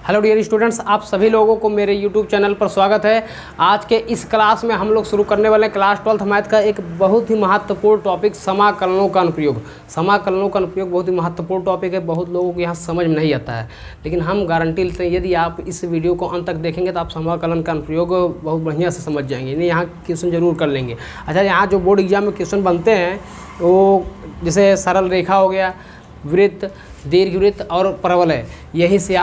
Hello dear students, आप सभी लोगों को मेरे यूट्यूब चैनल पर स्वागत है। आज के इस क्लास में हम लोग शुरू करने वाले हैं क्लास 12th मैथ का एक बहुत ही महत्वपूर्ण टॉपिक समाकलनों का अनुप्रयोग। समाकलनों का अनुप्रयोग बहुत ही महत्वपूर्ण टॉपिक है, बहुत लोगों को यहाँ समझ में नहीं आता है, लेकिन हम गारंटी लेते हैं यदि आप इस वीडियो को अंत तक देखेंगे तो आप समाकलन का अनुप्रयोग बहुत बढ़िया से समझ जाएंगे। नहीं, यहाँ क्वेश्चन जरूर कर लेंगे। अच्छा, यहाँ जो बोर्ड एग्जाम में क्वेश्चन बनते हैं वो जैसे सरल रेखा हो गया, वृत्त, दीर्घवृत्त और परवलय, यहीं से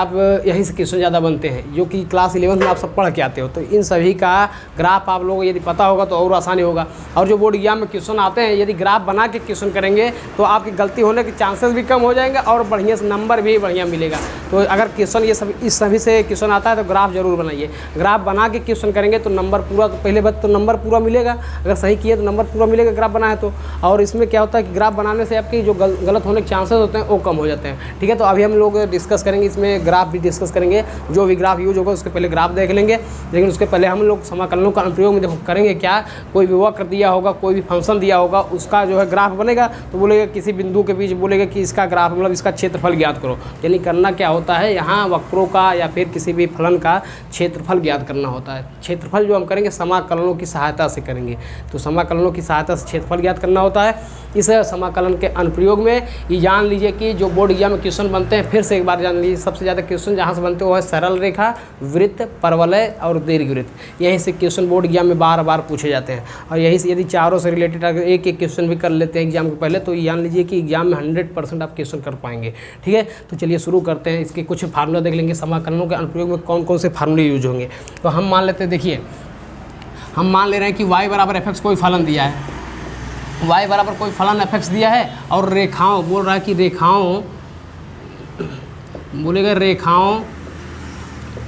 क्वेश्चन ज़्यादा बनते हैं जो कि क्लास 11 में आप सब पढ़ के आते हो। तो इन सभी का ग्राफ आप लोगों को यदि पता होगा तो और आसानी होगा। और जो बोर्ड एग्जाम में क्वेश्चन आते हैं यदि ग्राफ बना के क्वेश्चन करेंगे तो आपकी गलती होने के चांसेस भी कम हो जाएंगे और बढ़िया से नंबर भी बढ़िया मिलेगा। तो अगर क्वेश्चन इस सभी से क्वेश्चन आता है तो ग्राफ जरूर बनाइए। ग्राफ बना के क्वेश्चन करेंगे तो नंबर पूरा, तो पहले बात तो नंबर पूरा मिलेगा, अगर सही किए तो नंबर पूरा मिलेगा ग्राफ बनाए तो। और इसमें क्या होता है कि ग्राफ बनाने से आपकी जो गलत होने के चांसेस होते हैं वो कम हो जाते हैं। ठीक है, तो अभी हम लोग डिस्कस करेंगे, इसमें ग्राफ भी डिस्कस करेंगे। जो भी ग्राफ यूज होगा उसके पहले ग्राफ देख लेंगे, लेकिन उसके पहले हम लोग समाकलनों का अनुप्रयोग में देखो करेंगे क्या। कोई भी वक्र दिया होगा, कोई भी फंक्शन दिया होगा, उसका जो है ग्राफ बनेगा तो बोलेगा किसी बिंदु के बीच बोलेगा कि इसका ग्राफ मतलब इसका क्षेत्रफल ज्ञात करो। यानी करना क्या होता है, यहाँ वक्रों का या फिर किसी भी फलन का क्षेत्रफल ज्ञात करना होता है। क्षेत्रफल जो हम करेंगे समाकलनों की सहायता से करेंगे, तो समाकलनों की सहायता से क्षेत्रफल ज्ञात करना होता है। इस समाकलन के अनुप्रयोग में ये जान लीजिए कि जो बोर्ड एग्जाम में क्वेश्चन बनते हैं, फिर से एक बार जान लीजिए, सबसे ज़्यादा क्वेश्चन जहाँ से बनते हैं वो है सरल रेखा, वृत्त, परवलय और दीर्घवृत्त। यहीं से क्वेश्चन बोर्ड एग्जाम में बार बार पूछे जाते हैं। और यही से यदि चारों से रिलेटेड अगर एक एक क्वेश्चन भी कर लेते हैं एग्जाम के पहले तो जान लीजिए कि एग्जाम में 100% आप क्वेश्चन कर पाएंगे। ठीक है, तो चलिए शुरू करते हैं। इसके कुछ फार्मूला देख लेंगे, समाकलनों के अनुप्रयोग में कौन कौन से फार्मूले यूज होंगे। तो हम मान लेते हैं, देखिए हम मान ले रहे हैं कि y बराबर fx कोई फलन दिया है, y बराबर कोई फलन fx दिया है और रेखाओं बोल रहा है कि रेखाओं, बोलेगा रेखाओं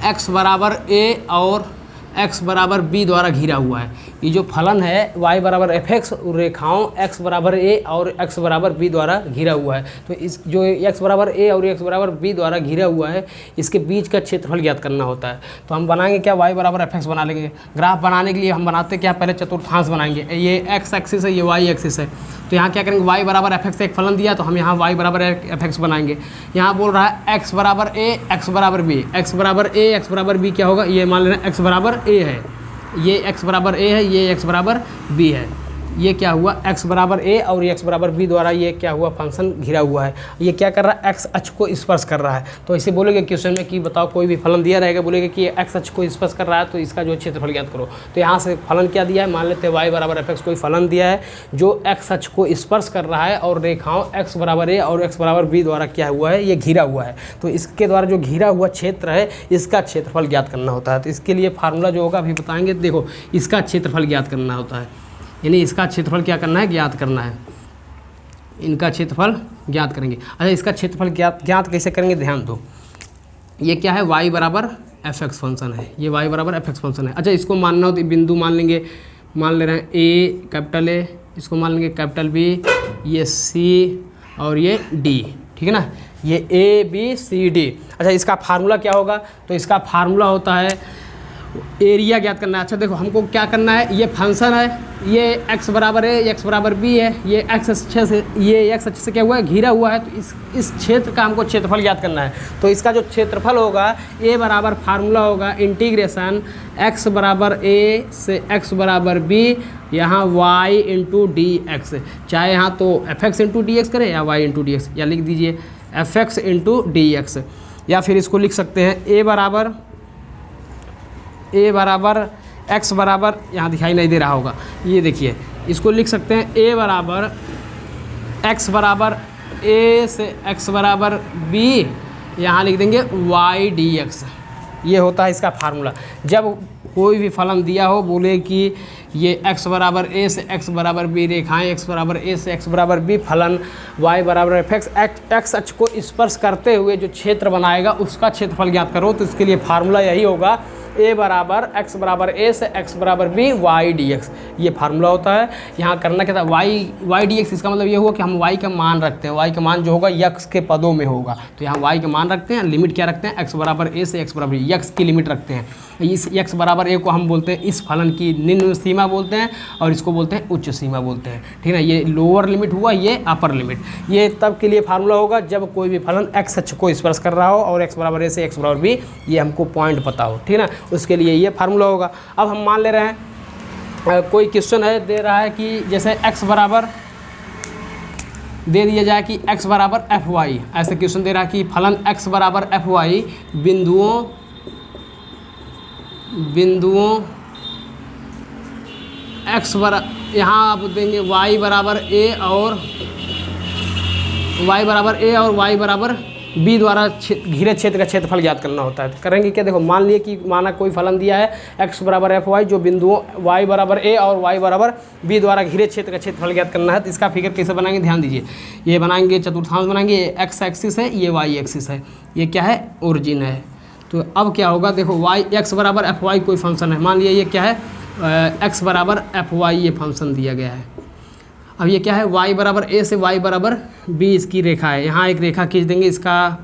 x बराबर a और x बराबर b द्वारा घिरा हुआ है। ये जो फलन है y बराबर fx रेखाओं x बराबर a और x बराबर b द्वारा घिरा हुआ है। तो इस जो x बराबर a और x बराबर b द्वारा घिरा हुआ है इसके बीच का क्षेत्रफल ज्ञात करना होता है। तो हम बनाएंगे क्या, y बराबर fx बना लेंगे। ग्राफ बनाने के लिए हम बनाते क्या, पहले चतुर्थांश बनाएंगे। ये x एक्सिस है, ये y एक्सिस है। तो यहाँ क्या करेंगे, y बराबर fx एक फलन दिया तो हम यहाँ y बराबर fx बनाएंगे। यहाँ बोल रहा है x बराबर a x बराबर b, x बराबर a x बराबर b क्या होगा, ये मान लेना x बराबर a है, ये x बराबर a है, ये x बराबर b है। ये क्या हुआ, x बराबर a और ये x बराबर b द्वारा ये क्या हुआ, फंक्शन घिरा हुआ है। ये क्या कर रहा है, x अक्ष को स्पर्श कर रहा है। तो इसे बोलेंगे क्वेश्चन में कि बताओ कोई भी फलन दिया रहेगा, बोलेगा कि ये x अक्ष को स्पर्श कर रहा है तो इसका जो क्षेत्रफल ज्ञात करो। तो यहाँ से फलन क्या दिया है, मान लेते हैं y बराबर fx कोई फलन दिया है जो x अक्ष को स्पर्श कर रहा है और रेखाओं x बराबर a और x बराबर b द्वारा क्या हुआ है, ये घिरा हुआ है। तो इसके द्वारा जो घिरा हुआ क्षेत्र है इसका क्षेत्रफल ज्ञात करना होता है। तो इसके लिए फार्मूला जो होगा अभी बताएंगे। देखो, इसका क्षेत्रफल ज्ञात करना होता है, यानी इसका क्षेत्रफल क्या करना है, ज्ञात करना है। इनका क्षेत्रफल ज्ञात करेंगे। अच्छा, इसका क्षेत्रफल ज्ञात कैसे करेंगे, ध्यान दो। ये क्या है, y बराबर fx फंक्शन है, ये y बराबर fx फंक्शन है। अच्छा, इसको मानना हो तो बिंदु मान लेंगे, मान ले रहे हैं a कैपिटल A, इसको मान लेंगे कैपिटल B, ये C और ये D। ठीक है ना, ये A B C D। अच्छा, इसका फार्मूला क्या होगा, तो इसका फार्मूला होता है एरिया ज्ञात करना है। अच्छा देखो, हमको क्या करना है, ये फंक्शन है, ये x बराबर है, x बराबर b है, ये x अच्छे से, ये x अच्छे से क्या हुआ है, घिरा हुआ है। तो इस क्षेत्र का हमको क्षेत्रफल ज्ञात करना है। तो इसका जो क्षेत्रफल होगा a बराबर फार्मूला होगा इंटीग्रेशन x बराबर a से x बराबर b, यहाँ y इंटू डी एक्स, चाहे यहाँ तो fx इंटू डी एक्स करें या y इंटू डी एक्स, या लिख दीजिए fx इंटू डी एक्स, या फिर इसको लिख सकते हैं a बराबर x बराबर, यहाँ दिखाई नहीं दे रहा होगा, ये देखिए, इसको लिख सकते हैं a बराबर x बराबर a से x बराबर b, यहाँ लिख देंगे y dx। ये होता है इसका फार्मूला। जब कोई भी फलन दिया हो, बोले कि ये x बराबर a से x बराबर b रेखाएं x बराबर a से x बराबर b, फलन y बराबर fx x अक्ष को स्पर्श करते हुए जो क्षेत्र बनाएगा उसका क्षेत्रफल ज्ञात करो। तो इसके लिए फार्मूला यही होगा ए बराबर एक्स बराबर ए से एक्स बराबर बी वाई डी एक्स, ये फार्मूला होता है। यहाँ करना क्या था, वाई डी एक्स, इसका मतलब ये हुआ कि हम वाई का मान रखते हैं, वाई का मान जो होगा यक्स के पदों में होगा, तो यहाँ वाई का मान रखते हैं, लिमिट क्या रखते हैं, एक्स बराबर ए से एक्स बराबर बी, यक्स की लिमिट रखते हैं। इस एक्स बराबर ए को हम बोलते हैं इस फलन की निम्न सीमा बोलते हैं, और इसको बोलते हैं उच्च सीमा बोलते हैं, ठीक है। ये लोअर लिमिट हुआ, ये अपर लिमिट। ये तब के लिए फार्मूला होगा जब कोई भी फलन एक्स अक्ष को स्पर्श कर रहा हो और एक्स बराबर ए से एक्स बराबर बी, ये हमको पॉइंट पता हो, ठीक है ना, उसके लिए ये फार्मूला होगा। अब हम मान ले रहे हैं कोई क्वेश्चन है, दे रहा है कि जैसे एक्स बराबर दे दिया जाए कि x बराबर एफ वाई, ऐसे क्वेश्चन दे रहा है कि फलन x बराबर एफ वाई बिंदुओं x बराबर, यहाँ आप देंगे y बराबर a और y बराबर b द्वारा घिरे क्षेत्र का क्षेत्रफल ज्ञात करना होता है। तो करेंगे क्या, देखो मान लिए कि माना कोई फलन दिया है x बराबर एफ वाई, जो बिंदुओं y बराबर a और y बराबर b द्वारा घिरे क्षेत्र का क्षेत्रफल ज्ञात करना है। तो इसका फिगर कैसे बनाएंगे, ध्यान दीजिए। ये बनाएंगे चतुर्थांश बनाएंगे, ये x एक्सिस है, ये y एक्सिस है, ये क्या है, ओरिजिन है। तो अब क्या होगा, देखो x बराबर एफ वाई कोई फंक्शन है, मान लिया ये क्या है, x बराबर एफ वाई ये फंक्शन दिया गया है। अब ये क्या है, y बराबर a से y बराबर b इसकी रेखा है, यहाँ एक रेखा खींच देंगे, इसका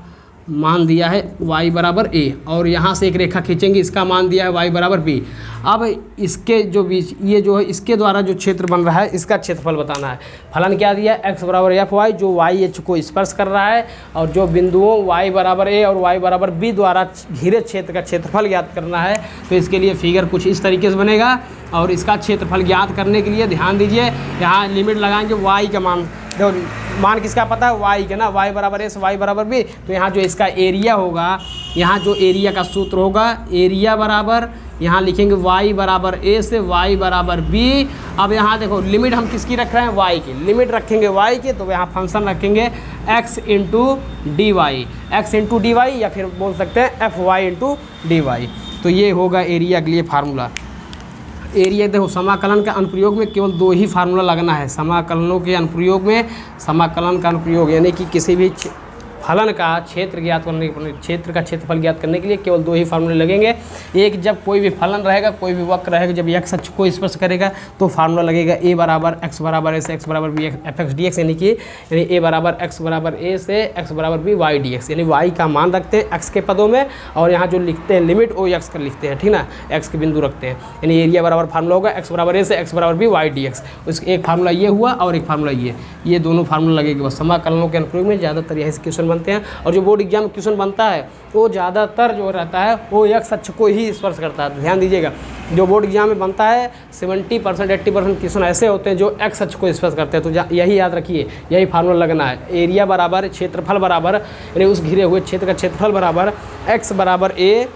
मान दिया है y बराबर a, और यहाँ से एक रेखा खींचेंगे, इसका मान दिया है y बराबर b। अब इसके जो बीच ये जो है, इसके द्वारा जो क्षेत्र बन रहा है, इसका क्षेत्रफल बताना है। फलन क्या दिया है, x बराबर एफ वाई, जो वाई एच को स्पर्श कर रहा है, और जो बिंदुओं y बराबर a और y बराबर b द्वारा घिरे क्षेत्र का क्षेत्रफल ज्ञात करना है। तो इसके लिए फिगर कुछ इस तरीके से बनेगा, और इसका क्षेत्रफल ज्ञात करने के लिए ध्यान दीजिए, यहाँ लिमिट लगाएंगे y का मान, देखो मान किसका पता है, y का ना, y बराबर a से y बराबर b। तो यहाँ जो इसका एरिया होगा, यहाँ जो एरिया का सूत्र होगा, एरिया बराबर, यहाँ लिखेंगे y बराबर a से y बराबर b। अब यहाँ देखो लिमिट हम किसकी रख रहे हैं, y की लिमिट रखेंगे y की, तो यहाँ फंक्शन रखेंगे x into d y, x into d y, या फिर बोल सकते हैं f y into d y. तो ये होगा एरिया के लिए फार्मूला। एरिया देखो, समाकलन का अनुप्रयोग में केवल दो ही फार्मूला लगना है। समाकलनों के अनुप्रयोग में, समाकलन का अनुप्रयोग यानी कि किसी भी फलन का क्षेत्र ज्ञात करने, क्षेत्र का क्षेत्रफल ज्ञात करने के लिए केवल दो ही फार्मूले लगेंगे। एक, जब कोई भी फलन रहेगा, कोई भी वक्र रहेगा, जब x अक्ष को स्पर्श करेगा तो फार्मूला लगेगा a बराबर x बराबर a से x बराबर b F x D x, यानी कि a बराबर x बराबर a से x बराबर b वाई डी एक्स, यानी y का मान रखते हैं x के पदों में, और यहाँ जो लिखते हैं लिमिट वो x का लिखते हैं, ठीक ना, x के बिंदु रखते हैं। यानी एरिया बराबर फार्मूला होगा x बराबर a से x बराबर b वाई डी एक्स। उसका एक फार्मूला ये हुआ और एक फार्मूला ये दोनों फार्मूला लगेगा। बस समाकलनों के अनुप्रयोग में ज़्यादातर यही से क्वेश्चन बनते हैं, और जो बोर्ड एग्जाम क्वेश्चन बनता है वो ज़्यादातर जो रहता है वो x अक्ष को ही स्पर्श करता है। ध्यान दीजिएगा, जो बोर्ड एग्जाम में बनता है 70% 80% क्वेश्चन ऐसे होते हैं जो x अक्ष को स्पर्श करते हैं। तो यही याद रखिए, यही फार्मूला लगना है। एरिया बराबर क्षेत्रफल बराबर, यानी उस घिरे हुए क्षेत्र का क्षेत्रफल बराबर x बराबर a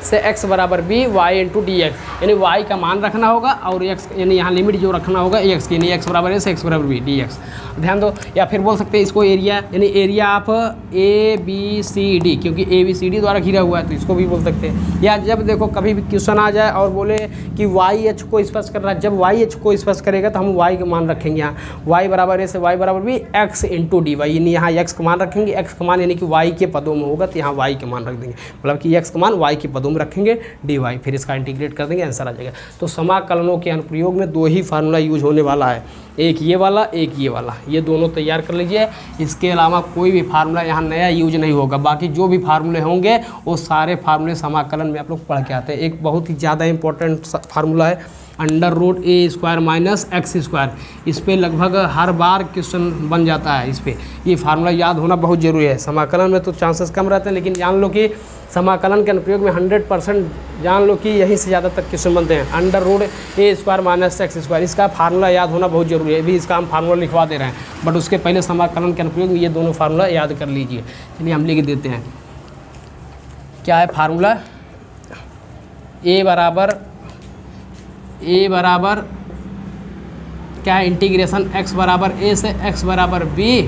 से x बराबर b y into D x, यानी y का मान रखना होगा, और x यानी यहाँ लिमिट जो रखना होगा x की, यानी x बराबर a से x बराबर b डी एक्स। ध्यान दो, या फिर बोल सकते हैं इसको एरिया, यानी area of A B C D, क्योंकि ए बी सी डी द्वारा घिरा हुआ है, तो इसको भी बोल सकते हैं। या जब देखो कभी भी क्वेश्चन आ जाए और बोले कि वाई एच को स्पर्श कर रहा है, जब वाई एच को स्पर्श करेगा तो हम वाई का मान रखेंगे यहाँ y बराबर a से y बराबर b x into d y, यानी यहाँ x का मान रखेंगे, x का मान यानी कि y के पदों में होगा, तो यहाँ y का मान रख देंगे, मतलब कि x का मान y के पदों में रखेंगे डी वाई, फिर इसका इंटीग्रेट कर देंगे, आंसर आ जाएगा। तो समाकलनों के अनुप्रयोग में दो ही फार्मूला यूज होने वाला है, एक ये वाला, एक ये वाला, ये दोनों तैयार कर लीजिए। इसके अलावा कोई भी फार्मूला यहाँ नया यूज नहीं होगा, बाकी जो भी फार्मूले होंगे वो सारे फार्मूले समाकलन में आप लोग पढ़ के आते हैं। एक बहुत ही ज़्यादा इंपॉर्टेंट फार्मूला है अंडर रूट ए स्क्वायर माइनस एक्स स्क्वायर, इस पर लगभग हर बार क्वेश्चन बन जाता है। इस पर ये फार्मूला याद होना बहुत ज़रूरी है। समाकलन में तो चांसेस कम रहते हैं, लेकिन जान लो कि समाकलन के अनुप्रयोग में 100% जान लो कि यहीं से ज़्यादातर क्वेश्चन बनते हैं। अंडर रूट ए स्क्वायर माइनस एक्स स्क्वायर, इसका फार्मूला याद होना बहुत ज़रूरी है। अभी इसका हम फार्मूला लिखवा दे रहे हैं, बट उसके पहले समाकलन के अनुप्रयोग में ये दोनों फार्मूला याद कर लीजिए। चलिए हम लिख देते हैं, क्या है फार्मूला, ए बराबर क्या है, इंटीग्रेशन x बराबर a से x बराबर b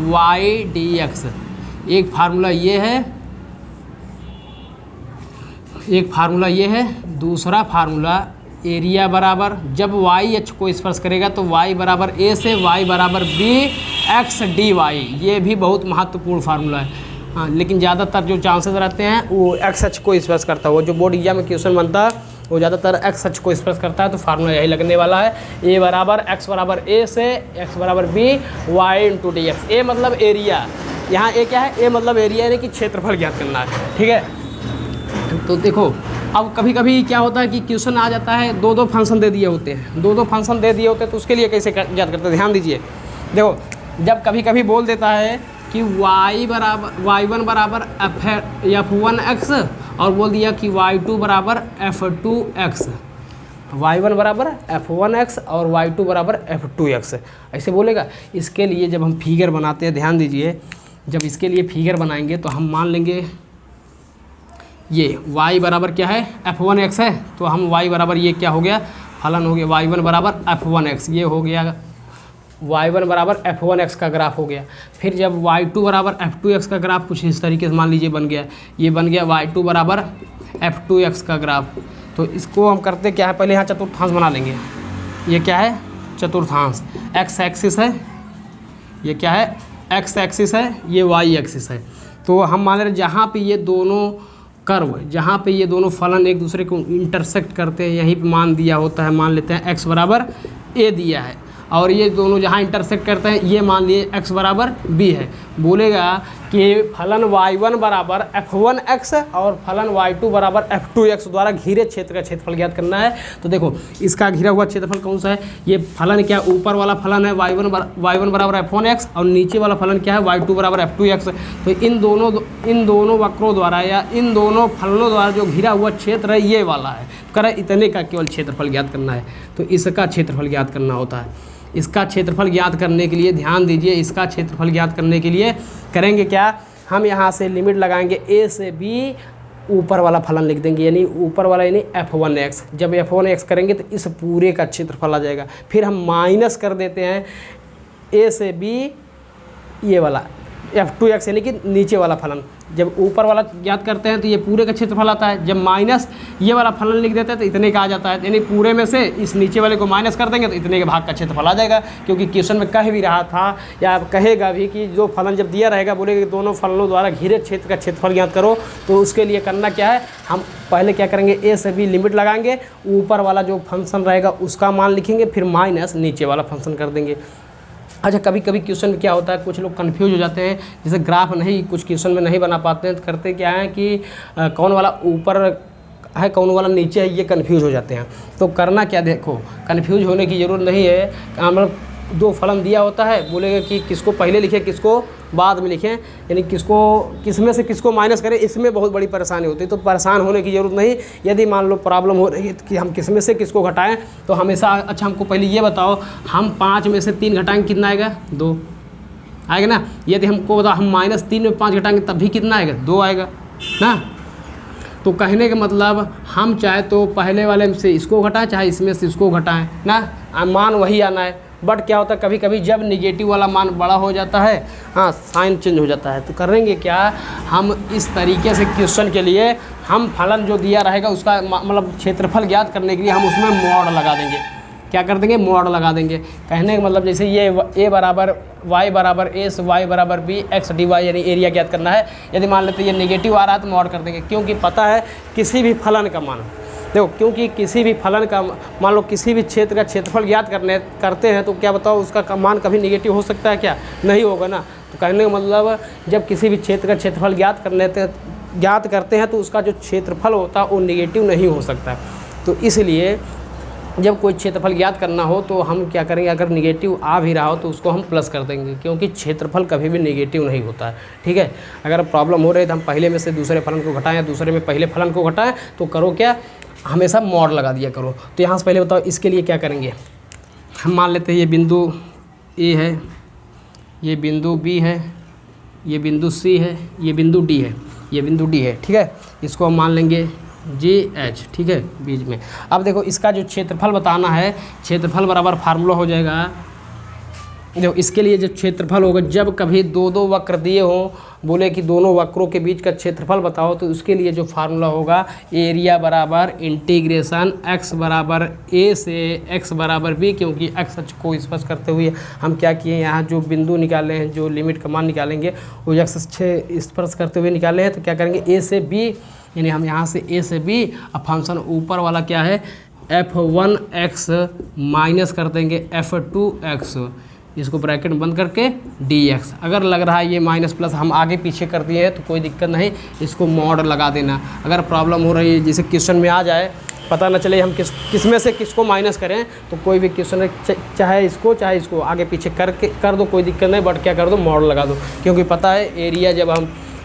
वाई डी एक्स। एक फार्मूला ये है, एक फार्मूला ये है। दूसरा फार्मूला एरिया बराबर, जब y h को स्पर्श करेगा तो y बराबर a से y बराबर b x डी वाई, ये भी बहुत महत्वपूर्ण फार्मूला है। हाँ, लेकिन ज़्यादातर जो चांसेस रहते हैं वो एक्स अक्ष को स्पर्श करता है। वो जो बोर्ड एग्जाम में क्वेश्चन बनता है वो ज़्यादातर एक्स अक्ष को स्पर्श करता है। तो फार्मूला यही लगने वाला है, ए बराबर एक्स बराबर ए से एक्स बराबर B Y into D X. A मतलब एरिया, यहाँ ए क्या है, ए मतलब एरिया यानी कि क्षेत्रफल ज्ञात करना है। ठीक है, तो देखो अब कभी कभी क्या होता है कि क्वेश्चन आ जाता है, दो फंक्शन दे दिए होते हैं, दो फंक्शन दे दिए होते हैं, तो उसके लिए कैसे ज्ञात करते हैं, ध्यान दीजिए। देखो जब कभी कभी बोल देता है कि y1 बराबर f1 x और बोल दिया कि y2 बराबर f2 x, y1 बराबर f1 x और y2 बराबर f2 x, ऐसे बोलेगा। इसके लिए जब हम फिगर बनाते हैं, ध्यान दीजिए, जब इसके लिए फिगर बनाएंगे तो हम मान लेंगे ये y बराबर क्या है, f1 x है, तो हम y बराबर ये क्या हो गया, फलन हो गया y1 बराबर f1 x, ये हो गया y1 बराबर f1 x का ग्राफ हो गया। फिर जब y2 बराबर f2 x का ग्राफ कुछ इस तरीके से मान लीजिए बन गया, ये बन गया y2 बराबर f2 x का ग्राफ। तो इसको हम करते क्या है, पहले यहाँ चतुर्थांश बना लेंगे। ये क्या है, चतुर्थांश, x एक्सिस है, ये क्या है, x एक्सिस है, ये y एक्सिस है। तो हम मान रहे जहाँ पे ये दोनों कर्व, जहाँ पे ये दोनों फलन एक दूसरे को इंटरसेक्ट करते हैं, यहीं पे मान दिया होता है, मान लेते हैं x बराबर a दिया है, और ये दोनों जहाँ इंटरसेक्ट करते हैं ये मान लिए x बराबर b है। बोलेगा कि फलन y1 बराबर f1 x और फलन y2 बराबर f2 x द्वारा घिरे क्षेत्र का क्षेत्रफल ज्ञात करना है। तो देखो इसका घिरा हुआ क्षेत्रफल कौन सा है, ये फलन क्या, ऊपर वाला फलन है y1 बराबर f1 x और नीचे वाला फलन क्या है, y2 बराबर f2 x। तो इन दोनों वक्रों द्वारा या इन दोनों फलनों द्वारा जो घिरा हुआ क्षेत्र है ये वाला है, करें इतने का केवल क्षेत्रफल ज्ञात करना है। तो इसका क्षेत्रफल ज्ञात करना होता है। इसका क्षेत्रफल ज्ञात करने के लिए ध्यान दीजिए, इसका क्षेत्रफल ज्ञात करने के लिए करेंगे क्या, हम यहाँ से लिमिट लगाएंगे a से b, ऊपर वाला फलन लिख देंगे, यानी ऊपर वाला यानी f1 x। जब f1 x करेंगे तो इस पूरे का क्षेत्रफल आ जाएगा। फिर हम माइनस कर देते हैं a से b, ये वाला f2 x यानी कि नीचे वाला फलन। जब ऊपर वाला ज्ञात करते हैं तो ये पूरे का क्षेत्रफल आता है, जब माइनस ये वाला फलन लिख देते हैं तो इतने का आ जाता है, यानी पूरे में से इस नीचे वाले को माइनस कर देंगे तो इतने के भाग का क्षेत्रफल आ जाएगा। क्योंकि क्वेश्चन में कह भी रहा था या कहेगा भी कि जो फलन जब दिया रहेगा बोलेगा कि दोनों फलनों द्वारा घिरे क्षेत्र का क्षेत्रफल ज्ञात करो। तो उसके लिए करना क्या है, हम पहले क्या करेंगे, a से b लिमिट लगाएंगे, ऊपर वाला जो फंक्शन रहेगा उसका मान लिखेंगे, फिर माइनस नीचे वाला फंक्शन कर देंगे। अच्छा, कभी कभी क्वेश्चन में क्या होता है, कुछ लोग कंफ्यूज हो जाते हैं, जैसे ग्राफ नहीं कुछ क्वेश्चन में नहीं बना पाते हैं, तो करते क्या है कि कौन वाला ऊपर है कौन वाला नीचे है, ये कंफ्यूज हो जाते हैं। तो करना क्या, देखो कंफ्यूज होने की ज़रूरत नहीं है। मतलब दो फलन दिया होता है, बोलेगा कि किसको पहले लिखें किसको बाद में लिखें, यानी किसमें से किसको माइनस करें, इसमें बहुत बड़ी परेशानी होती है। तो परेशान होने की ज़रूरत नहीं। यदि मान लो प्रॉब्लम हो रही है कि हम किसमें से किसको घटाएं, तो हमेशा अच्छा हमको पहले ये बताओ, हम 5 में से 3 घटाएंगे कितना आएगा, 2 आएगा ना। यदि हमको बताओ हम -3 में 5 घटाएंगे तब भी कितना आएगा, 2 आएगा ना। तो कहने का मतलब हम चाहे तो पहले वाले से इसको घटाएं, चाहे इसमें से इसको घटाएं ना, मान वही आना है। बट क्या होता है कभी कभी जब निगेटिव वाला मान बड़ा हो जाता है, हाँ साइन चेंज हो जाता है। तो करेंगे क्या, हम इस तरीके से क्वेश्चन के लिए हम फलन जो दिया रहेगा उसका मतलब क्षेत्रफल ज्ञात करने के लिए हम उसमें मॉड लगा देंगे। क्या कर देंगे, मॉड लगा देंगे। कहने का मतलब जैसे ये a बराबर y बराबर a से y बराबर b x dy यानी एरिया ज्ञात करना है। यदि मान लेते ये नेगेटिव आ रहा है तो मॉड कर देंगे, क्योंकि पता है किसी भी फलन का मान, देखो क्योंकि किसी भी फलन का मान लो किसी भी क्षेत्र का क्षेत्रफल ज्ञात करते हैं तो क्या बताओ उसका मान कभी नेगेटिव हो सकता है क्या, नहीं होगा ना। तो कहने का मतलब जब किसी भी क्षेत्र का क्षेत्रफल ज्ञात करते हैं तो उसका जो क्षेत्रफल होता है वो नेगेटिव नहीं हो सकता। तो इसलिए जब कोई क्षेत्रफल ज्ञात करना हो तो हम क्या करेंगे, अगर नेगेटिव आ भी रहा हो तो उसको हम प्लस कर देंगे, क्योंकि क्षेत्रफल कभी भी नेगेटिव नहीं होता है। ठीक है, अगर प्रॉब्लम हो रही है तो हम पहले में से दूसरे फलन को घटाएं या दूसरे में पहले फलन को घटाएं, तो करो क्या, हमेशा मॉड लगा दिया करो। तो यहाँ से पहले बताओ इसके लिए क्या करेंगे, हम मान लेते हैं ये बिंदु ए है, ये बिंदु बी है, ये बिंदु सी है, ये बिंदु डी है, ये बिंदु डी है। ठीक है, इसको हम मान लेंगे JH। ठीक है, बीच में। अब देखो इसका जो क्षेत्रफल बताना है, क्षेत्रफल बराबर फार्मूला हो जाएगा जो इसके लिए जो क्षेत्रफल होगा, जब कभी दो दो वक्र दिए हों, बोले कि दोनों वक्रों के बीच का क्षेत्रफल बताओ, तो उसके लिए जो फार्मूला होगा एरिया बराबर इंटीग्रेशन x बराबर a से x बराबर b, क्योंकि x अक्ष को स्पर्श करते हुए हम क्या किए, यहाँ जो बिंदु निकाले हैं, जो लिमिट का मान निकालेंगे वो x अक्ष स्पर्श करते हुए निकाले हैं, तो क्या करेंगे a से b, यानी हम यहाँ से a से b, अब फंक्शन ऊपर वाला क्या है f1x माइनस कर देंगे f2x, इसको ब्रैकेट में बंद करके dx। अगर लग रहा है ये माइनस प्लस हम आगे पीछे कर दिए हैं तो कोई दिक्कत नहीं, इसको मॉड लगा देना। अगर प्रॉब्लम हो रही है जैसे क्वेश्चन में आ जाए, पता ना चले हम किस में से किसको माइनस करें, तो कोई भी क्वेश्चन चाहे इसको आगे पीछे कर दो, कोई दिक्कत नहीं, बट क्या कर दो, मॉड लगा दो, क्योंकि पता है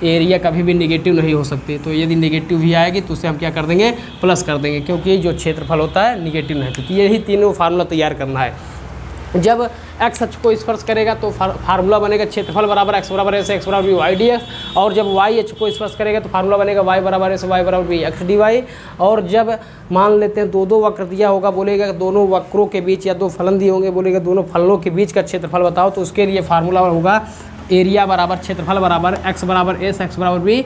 एरिया कभी भी नेगेटिव नहीं हो सकती, तो यदि नेगेटिव भी आएगी तो उसे हम क्या कर देंगे, प्लस कर देंगे, क्योंकि जो क्षेत्रफल होता है नेगेटिव नहीं होती। तो यही तीनों फार्मूला तैयार करना है। जब x अक्ष को स्पर्श करेगा तो फार्मूला बनेगा क्षेत्रफल बराबर x बराबर a से x बराबर b y dx, और जब y अक्ष को स्पर्श करेगा तो फार्मूला बनेगा y बराबर a से y बराबर b x dy। और जब मान लेते हैं दो वक्र दिया होगा, बोलेगा दोनों वक्रों के बीच, या दो फलन दिए होंगे, बोलेगा दोनों फलनों के बीच का क्षेत्रफल बताओ, तो उसके लिए फार्मूला होगा एरिया बराबर क्षेत्रफल बराबर x बराबर a से x बराबर b,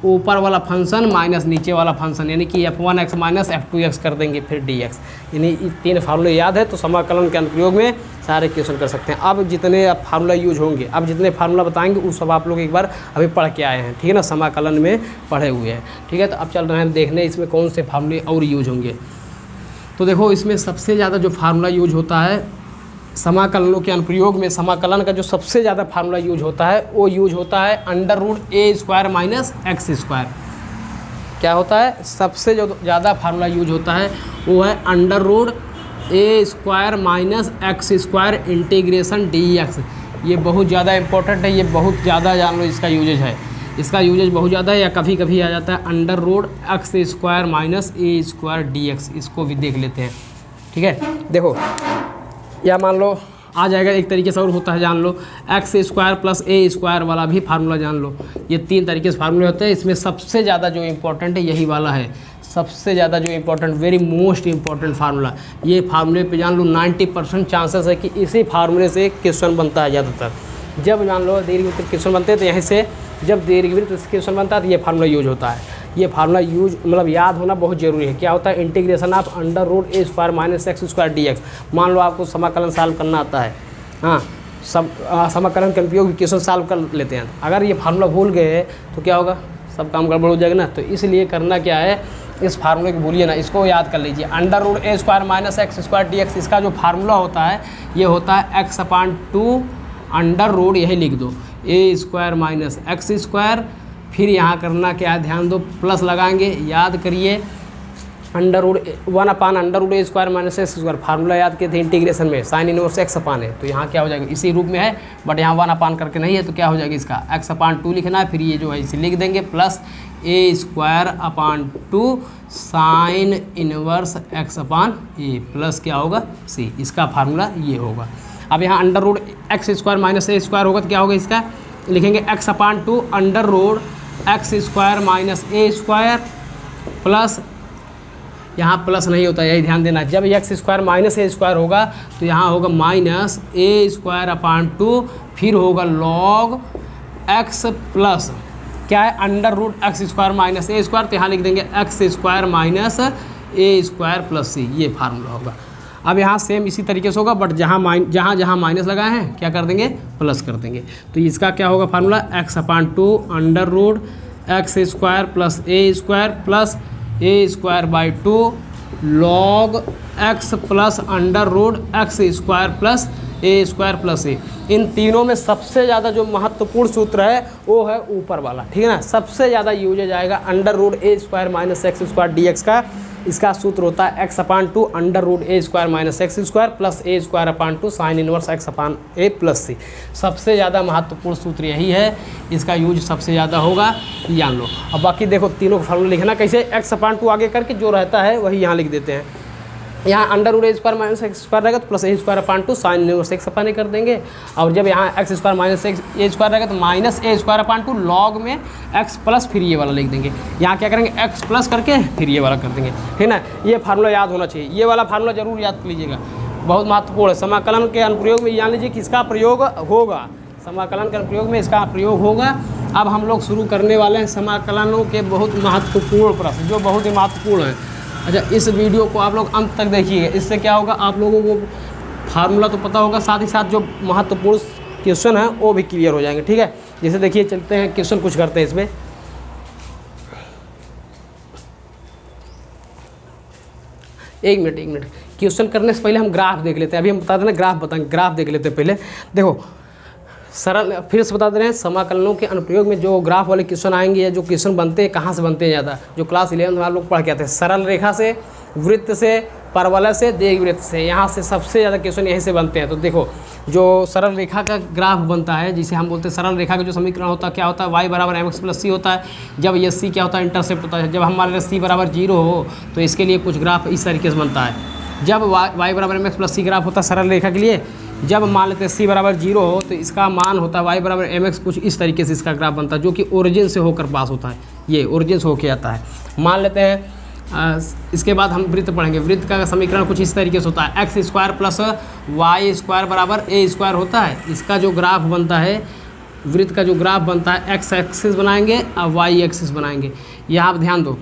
ऊपर वाला फंक्शन माइनस नीचे वाला फंक्शन, यानी कि f1x माइनस f2x कर देंगे, फिर dx। यानी तीन फार्मूले याद है तो समाकलन के अनुप्रयोग में सारे क्वेश्चन कर सकते हैं। अब जितने फार्मूला यूज होंगे, अब जितने फार्मूला बताएंगे वो सब आप लोग एक बार अभी पढ़ के आए हैं, ठीक है ना, समाकलन में पढ़े हुए हैं, ठीक है। तो अब चल रहे हैं देखने इसमें कौन से फार्मूले और यूज होंगे। तो देखो इसमें सबसे ज़्यादा जो फार्मूला यूज होता है समाकलनों के अनुप्रयोग में, समाकलन का जो सबसे ज़्यादा फार्मूला यूज होता है वो यूज होता है अंडर रूट ए स्क्वायर माइनस एक्स स्क्वायर। क्या होता है, सबसे जो ज़्यादा फार्मूला यूज होता है वो है अंडर रूट ए square minus x square integration D X. ये बहुत ज़्यादा इंपॉर्टेंट है, ये बहुत ज़्यादा जान लो इसका यूजेज है, इसका यूजेज बहुत ज़्यादा है। या कभी कभी आ जाता है under root X square minus ए स्क्वायर डी एक्स, इसको भी देख लेते हैं, ठीक है। देखो या मान लो आ जाएगा, एक तरीके से और होता है, जान लो एक्स स्क्वायर प्लस ए स्क्वायर वाला भी फार्मूला जान लो। ये तीन तरीके से फार्मूले होते हैं, इसमें सबसे ज़्यादा जो इम्पोर्टेंट है यही वाला है, सबसे ज़्यादा जो important, very most important formula. ये फार्मूले पे जान लो 90% चांसेस है कि इसी फार्मूले से क्वेश्चन बनता है ज़्यादातर। जब जान लो दीर्घवृत्त क्वेश्चन बनते हैं तो यहीं से जब दीर्घवृत्त क्वेश्चन बनता है तो ये फार्मूला यूज होता है। ये फार्मूला यूज मतलब याद होना बहुत ज़रूरी है। क्या होता है, integration of under root A square minus x square D x. मान लो आपको समाकलन सॉल्व करना आता है, हाँ, समाकलन का उपयोग क्वेश्चन सॉल्व कर लेते हैं, अगर ये फार्मूला भूल गए तो क्या होगा, सब काम गड़बड़ हो जाएगा ना। तो इसलिए करना क्या है, इस फार्मूले को भूलिए ना, इसको याद कर लीजिए। अंडर रूट ए square minus x square D X, इसका जो फार्मूला होता है ये होता है एक्स अपान 2 अंडर रूट, यही लिख दो, ए स्क्वायर माइनस एक्स स्क्वायर। फिर यहाँ करना क्या है, ध्यान दो, प्लस लगाएंगे, याद करिए under root 1 upon under root ए square minus x square. Formula याद किए थे इंटीग्रेशन में, साइन इनवर्स एक्स अपान है, तो यहाँ क्या हो जाएगा, इसी रूप में है बट यहाँ 1 अपान करके नहीं है, तो क्या हो जाएगा इसका एक्स अपान 2 लिखना है, फिर ये जो है इसे लिख देंगे plus A square upon 2 sine inverse x upon A plus क्या होगा सी, इसका फार्मूला ये होगा। अब यहाँ under root X square minus ए स्क्वायर होगा तो क्या होगा, इसका लिखेंगे X upon 2 under root X square minus ए स्क्वायर प्लस, यहाँ प्लस नहीं होता, यही ध्यान देना, जब एक्स स्क्वायर माइनस ए स्क्वायर होगा तो यहाँ होगा माइनस ए स्क्वायर अपान 2, फिर होगा लॉग एक्स प्लस क्या है under root X square minus ए स्क्वायर, तो यहाँ लिख देंगे एक्स स्क्वायर माइनस ए स्क्वायर प्लस सी, ये फार्मूला होगा। अब यहाँ सेम इसी तरीके से होगा बट जहाँ माइनस लगाए हैं क्या कर देंगे, प्लस कर देंगे। तो इसका क्या होगा formula, X upon 2 under root X square plus A square plus A square by 2 log X plus under root X square plus A square plus A. इन तीनों में सबसे ज़्यादा जो महत्वपूर्ण सूत्र है वो है ऊपर वाला, ठीक है ना, सबसे ज़्यादा यूज जाएगा अंडर रूट ए square minus x square D X का। इसका सूत्र होता है X upon 2 under root A square minus x square plus A square upon 2 sine inverse x upon A plus C. सबसे ज़्यादा महत्वपूर्ण सूत्र यही है, इसका यूज सबसे ज़्यादा होगा, जान लो। अब बाकी देखो तीनों का फार्मूला लिखना कैसे, एक्स अपान 2 आगे करके जो रहता है वही यहाँ लिख देते हैं। यहाँ अंडर रूट ए स्क्वायर माइनस एक्स स्क्वायर रहेगा तो plus A square upon 2 sine inverse x upon a कर देंगे। और जब यहाँ x square minus x a square रहेगा तो माइनस ए स्क्वायर अपान 2 लॉग में एक्स प्लस फिर ये वाला लिख देंगे। यहाँ क्या करेंगे, एक्स प्लस करके फिर ये वाला कर देंगे, ठीक है ना। ये फार्मूला याद होना चाहिए, ये वाला फार्मूला जरूर याद कर लीजिएगा। बहुत महत्वपूर्ण है। समाकलन के अनुप्रयोग में जान लीजिए किसका प्रयोग होगा, समाकलन के अनुप्रयोग में इसका प्रयोग होगा। अब हम लोग शुरू करने वाले हैं समाकलनों के बहुत महत्वपूर्ण प्रश्न, जो बहुत ही महत्वपूर्ण है। अच्छा, इस वीडियो को आप लोग अंत तक देखिएगा, इससे क्या होगा, आप लोगों को फार्मूला तो पता होगा, साथ ही साथ जो महत्वपूर्ण क्वेश्चन है वो भी क्लियर हो जाएंगे। ठीक है, जैसे देखिए चलते हैं क्वेश्चन कुछ करते हैं इसमें। एक मिनट क्वेश्चन करने से पहले हम ग्राफ देख लेते हैं। अभी हम बता देना ग्राफ बताएंगे, ग्राफ देख लेते हैं पहले। देखो सरल, फिर से बता दे रहे हैं, समाकलनों के अनुप्रयोग में जो ग्राफ वाले क्वेश्चन आएंगे या जो क्वेश्चन बनते हैं कहाँ से बनते हैं ज़्यादा, जो क्लास 11 में आप लोग पढ़ के आते हैं, सरल रेखा से, वृत्त से, परवलय से, दीर्घवृत्त से, यहाँ से सबसे ज़्यादा क्वेश्चन यहीं से बनते हैं। तो देखो जो सरल रेखा का ग्राफ बनता है, जिसे हम बोलते हैं सरल रेखा का जो समीकरण होता है क्या होता है, y बराबर mx प्लस सी होता है। जब ये सी क्या होता है, इंटरसेप्ट होता है। जब हमारे सी बराबर 0 हो तो इसके लिए कुछ ग्राफ इस तरीके से बनता है। जब y बराबर mx प्लस सी ग्राफ होता है सरल रेखा के लिए, जब मान लेते हैं सी बराबर 0 हो तो इसका मान होता है y बराबर mx, कुछ इस तरीके से इसका ग्राफ बनता है, जो कि ओरिजिन से होकर पास होता है। ये ओरिजिन से होकर आता है। मान लेते हैं इसके बाद हम वृत्त पढ़ेंगे। वृत्त का समीकरण कुछ इस तरीके से होता है, x square plus y square बराबर ए स्क्वायर होता है। इसका जो ग्राफ बनता है, वृत्त का जो ग्राफ बनता है, एक्स एक्सिस बनाएंगे और वाई एक्सिस बनाएंगे। यहाँ आप ध्यान दो,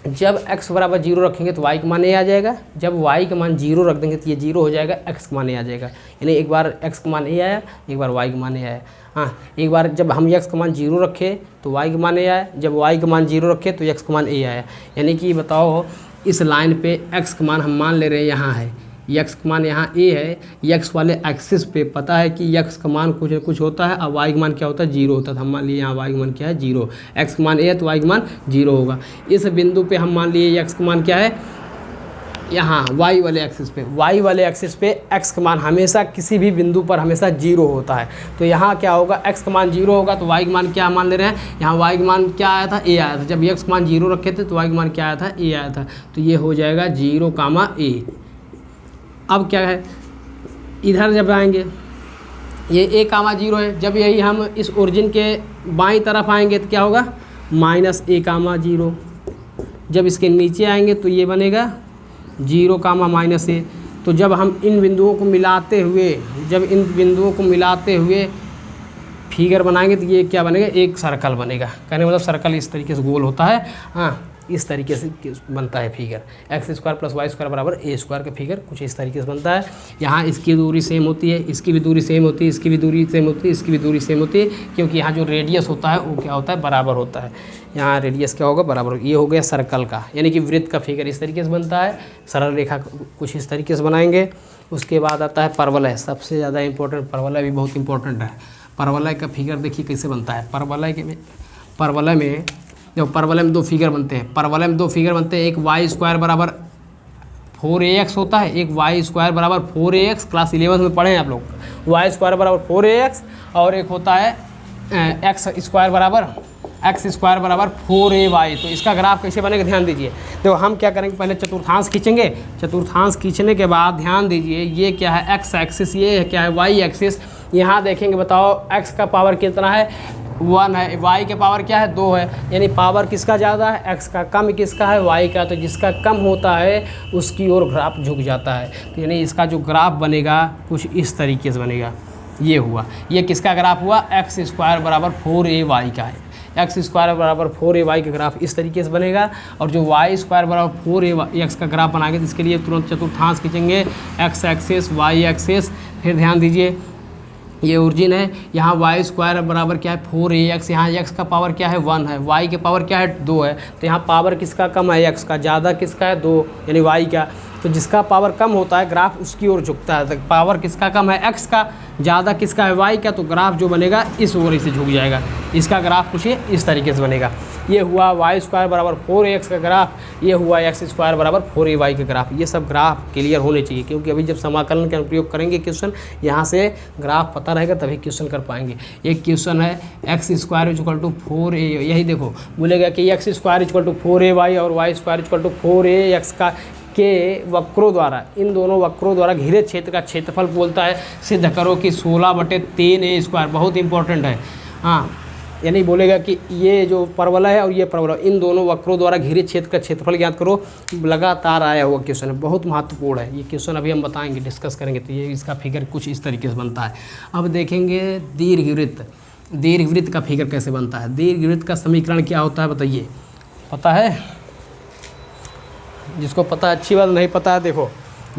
जब x बराबर 0 रखेंगे तो y का मान ए आ जाएगा, जब y का मान 0 रख देंगे तो ये 0 हो जाएगा, x का मान ए आ जाएगा। यानी एक बार x का मान ए आया, एक बार y का मान ए आया। हाँ, एक बार जब हम x का मान 0 रखे तो y का मान ए आया, जब y का मान 0 रखे तो x का मान ए आया। यानी कि बताओ इस लाइन पे x का मान हम मान ले रहे हैं यहाँ है, x का मान यहाँ a है, x वाले एक्सिस पे पता है कि x का मान कुछ होता है और y का मान क्या होता है, 0 होता है। तो हम मान लिए यहाँ y का मान क्या है, 0। x का मान a है तो y का मान 0 होगा। इस बिंदु पे हम मान लिए x का मान क्या है, यहाँ y वाले एक्सिस पे, y वाले एक्सिस पे x का मान हमेशा किसी भी बिंदु पर हमेशा 0 होता है। तो यहाँ क्या होगा, x का मान 0 होगा तो y का मान क्या मान ले रहे हैं, यहाँ y का मान क्या आया था, a आया था। जब x का मान 0 रखे थे तो y का मान क्या आया था, a आया था। तो ये हो जाएगा 0, a। अब क्या है, इधर जब आएंगे ये a, 0 है। जब यही हम इस ओरिजिन के बाईं तरफ आएंगे तो क्या होगा, -a, 0। जब इसके नीचे आएंगे तो ये बनेगा 0, -a। तो जब हम इन बिंदुओं को मिलाते हुए फिगर बनाएंगे तो ये क्या बनेगा, एक सर्कल बनेगा। कहने मतलब सर्कल इस तरीके से गोल होता है। हाँ, इस तरीके से बनता है figure, x square plus y square बराबर ए स्क्वायर का फिगर कुछ इस तरीके से बनता है। यहाँ इसकी दूरी सेम होती है, इसकी भी दूरी सेम होती है, इसकी भी दूरी सेम होती है, इसकी भी दूरी सेम होती है, क्योंकि यहाँ जो रेडियस होता है वो क्या होता है, बराबर होता है। यहाँ रेडियस क्या होगा, बराबर। ये हो गया सर्कल का, यानी कि वृत्त का फिगर इस तरीके से बनता है। सरल रेखा कुछ इस तरीके से बनाएंगे। उसके बाद आता है परवलय, सबसे ज़्यादा इंपॉर्टेंट। परवलय भी बहुत इंपॉर्टेंट है। परवलय का फिगर देखिए कैसे बनता है। परवलय में देखो, परवलय में 2 फिगर बनते हैं। परवलय में 2 फिगर बनते हैं, एक वाई स्क्वायर बराबर 4ax होता है, एक वाई स्क्वायर बराबर 4ax, क्लास 11 में पढ़े हैं आप लोग। वाई स्क्वायर बराबर 4ax और एक होता है एक्स स्क्वायर बराबर 4ay। तो इसका ग्राफ कैसे बनेगा, ध्यान दीजिए। देखो हम क्या करेंगे, पहले चतुर्थांश खींचेंगे। चतुर्थांश खींचने के बाद ध्यान दीजिए, ये क्या है, एक्स एक्सिस, ये क्या है, वाई एक्सिस। यहाँ देखेंगे, बताओ एक्स का पावर कितना है, 1 है, वाई के पावर क्या है, 2 है। यानी पावर किसका ज़्यादा है, एक्स का। कम किसका है, वाई का। तो जिसका कम होता है उसकी ओर ग्राफ झुक जाता है। तो यानी इसका जो ग्राफ बनेगा कुछ इस तरीके से बनेगा। ये हुआ, ये किसका ग्राफ हुआ, एक्स स्क्वायर बराबर 4ay का है। एक्स स्क्वायर बराबर 4ay का ग्राफ इस तरीके से बनेगा। और जो वाई स्क्वायर बराबर 4ax का ग्राफ बनाएंगे तो इसके लिए तुरंत चतुर्थांश खींचेंगे, एक्स एक्सिस, वाई एक्सिस। फिर ध्यान दीजिए, ये ओरिजिन है। यहाँ वाई स्क्वायर बराबर क्या है, 4ax। यहाँ x का पावर क्या है, 1 है, y के पावर क्या है, 2 है। तो यहाँ पावर किसका कम है, x का। ज़्यादा किसका है, 2, यानी y का। तो जिसका पावर कम होता है ग्राफ उसकी ओर झुकता है। तो पावर किसका कम है, x का। ज़्यादा किसका है, y का। तो ग्राफ जो बनेगा इस ओर से झुक जाएगा। इसका ग्राफ कुछ इस तरीके से बनेगा। ये हुआ वाई स्क्वायर बराबर 4ax का ग्राफ, ये हुआ एक्स स्क्वायर बराबर 4ay का ग्राफ। ये सब ग्राफ क्लियर होने चाहिए, क्योंकि अभी जब समाकलन का उपयोग करेंगे क्वेश्चन, यहाँ से ग्राफ पता रहेगा तभी क्वेश्चन कर पाएंगे। एक क्वेश्चन है x square equal to 4a, यही देखो बोलेगा कि x square equal to 4ay और Y square equal to 4ax का के वक्रों द्वारा, इन दोनों वक्रों द्वारा घिरे क्षेत्र का क्षेत्रफल बोलता है। सिद्ध करो कि 16/3a स्क्वायर, बहुत इंपॉर्टेंट है। हाँ, यानी बोलेगा कि ये जो परवलय है और ये परवलय, इन दोनों वक्रों द्वारा घिरे क्षेत्र का क्षेत्रफल ज्ञात करो। लगातार आया हुआ क्वेश्चन है, बहुत महत्वपूर्ण है ये क्वेश्चन, अभी हम बताएंगे, डिस्कस करेंगे। तो ये इसका फिगर कुछ इस तरीके से बनता है। अब देखेंगे दीर्घवृत्त, दीर्घवृत्त का फिगर कैसे बनता है। दीर्घवृत्त का समीकरण क्या होता है बताइए, पता है? जिसको पता है अच्छी बात, नहीं पता है देखो,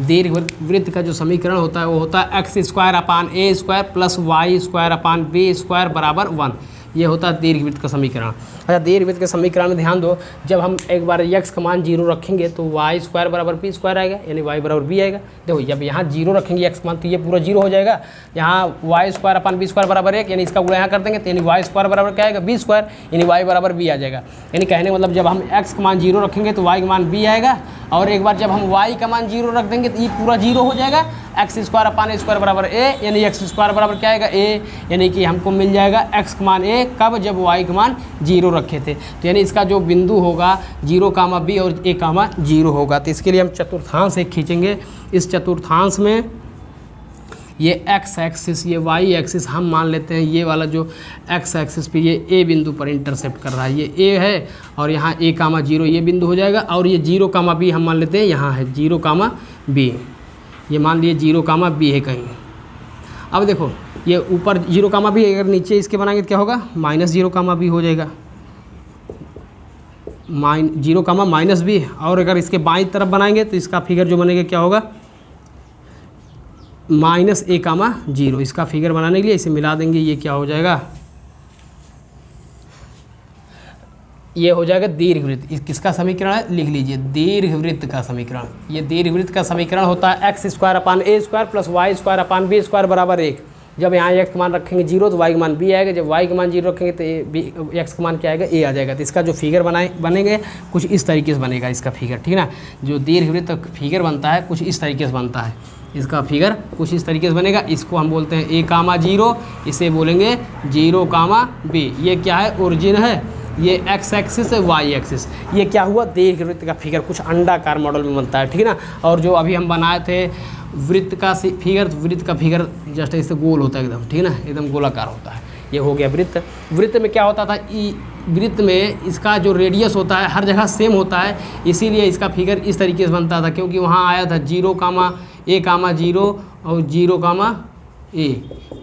दीर्घवृत्त का जो समीकरण होता है वो होता है x square upon a square plus y square upon b square बराबर 1। ये होता है दीर्घवृत्त का समीकरण। अच्छा, दीर्घवृत्त के समीकरण में ध्यान दो, जब हम एक बार x का मान 0 रखेंगे तो वाई स्क्वायर बराबर बी स्क्वायर आएगा, यानी वाई बराबर बी आएगा। देखो जब यहाँ 0 रखेंगे x का मान तो ये पूरा 0 हो जाएगा। यहाँ y square upon b square बराबर 1, यानी इसका गुणा यहाँ कर देंगे तो यानी वाई स्क्वायर बराबर क्या आएगा, बी स्क्वायर, यानी वाई बराबर बी आ जाएगा। यानी कहने का मतलब जब हम x का मान 0 रखेंगे तो y का मान b आएगा, और एक बार जब हम y का मान 0 रख देंगे तो ये पूरा 0 हो जाएगा। X square upon a square बराबर ए, यानी एक्स स्क्वायर बराबर क्या आएगा, ए, यानी कि हमको मिल जाएगा x का मान a कब, जब y का मान 0 रखे थे। तो यानी इसका जो बिंदु होगा 0, b और a, 0 होगा। तो इसके लिए हम चतुर्थांश एक खींचेंगे। इस चतुर्थांश में ये x एक्सिस, ये y एक्सिस हम मान लेते हैं, ये वाला जो x एक्सिस पे ये a बिंदु पर इंटरसेप्ट कर रहा है, ये a है, और यहाँ a, 0 ये बिंदु हो जाएगा, और ये 0, b हम मान लेते हैं यहाँ है 0, b, ये मान लिए 0, b है कहीं। अब देखो ये ऊपर 0, b, अगर नीचे इसके बनाएंगे तो क्या होगा, -0, b हो जाएगा, 0, b, और अगर इसके बाईं तरफ बनाएंगे तो इसका फिगर जो बनेगा क्या होगा, -a, 0। इसका फिगर बनाने के लिए इसे मिला देंगे, ये क्या हो जाएगा, ये हो जाएगा दीर्घवृत्त। किसका समीकरण है, लिख लीजिए, दीर्घवृत्त का समीकरण। ये दीर्घवृत्त का समीकरण होता है x square upon a square plus y square upon b square बराबर 1। जब यहाँ x का मान रखेंगे 0 तो y का मान b आएगा, जब y का मान 0 रखेंगे तो x का मान क्या आएगा, a आ जाएगा। तो इसका जो फिगर बनेंगे कुछ इस तरीके से बनेगा इसका फिगर, ठीक ना। जो दीर्घवृत्त का फिगर बनता है कुछ इस तरीके से बनता है, इसका फिगर कुछ इस तरीके से बनेगा। इसको हम बोलते हैं a, 0, इसे बोलेंगे 0, b। ये क्या है, ओरिजिन है, ये x एक्सिस है, y एक्सिस। ये क्या हुआ, दीर्घवृत्त का फिगर कुछ अंडाकार मॉडल में बनता है, ठीक है ना। और जो अभी हम बनाए थे वृत्त का फिगर, वृत्त का फिगर जस्ट ऐसे गोल होता है एकदम, ठीक है ना, एकदम गोलाकार होता है। ये हो गया वृत्त। वृत्त में क्या होता था, वृत्त में इसका जो रेडियस होता है हर जगह सेम होता है, इसीलिए इसका फिगर इस तरीके से बनता था, क्योंकि वहाँ आया था 0, a, 0 और 0, a,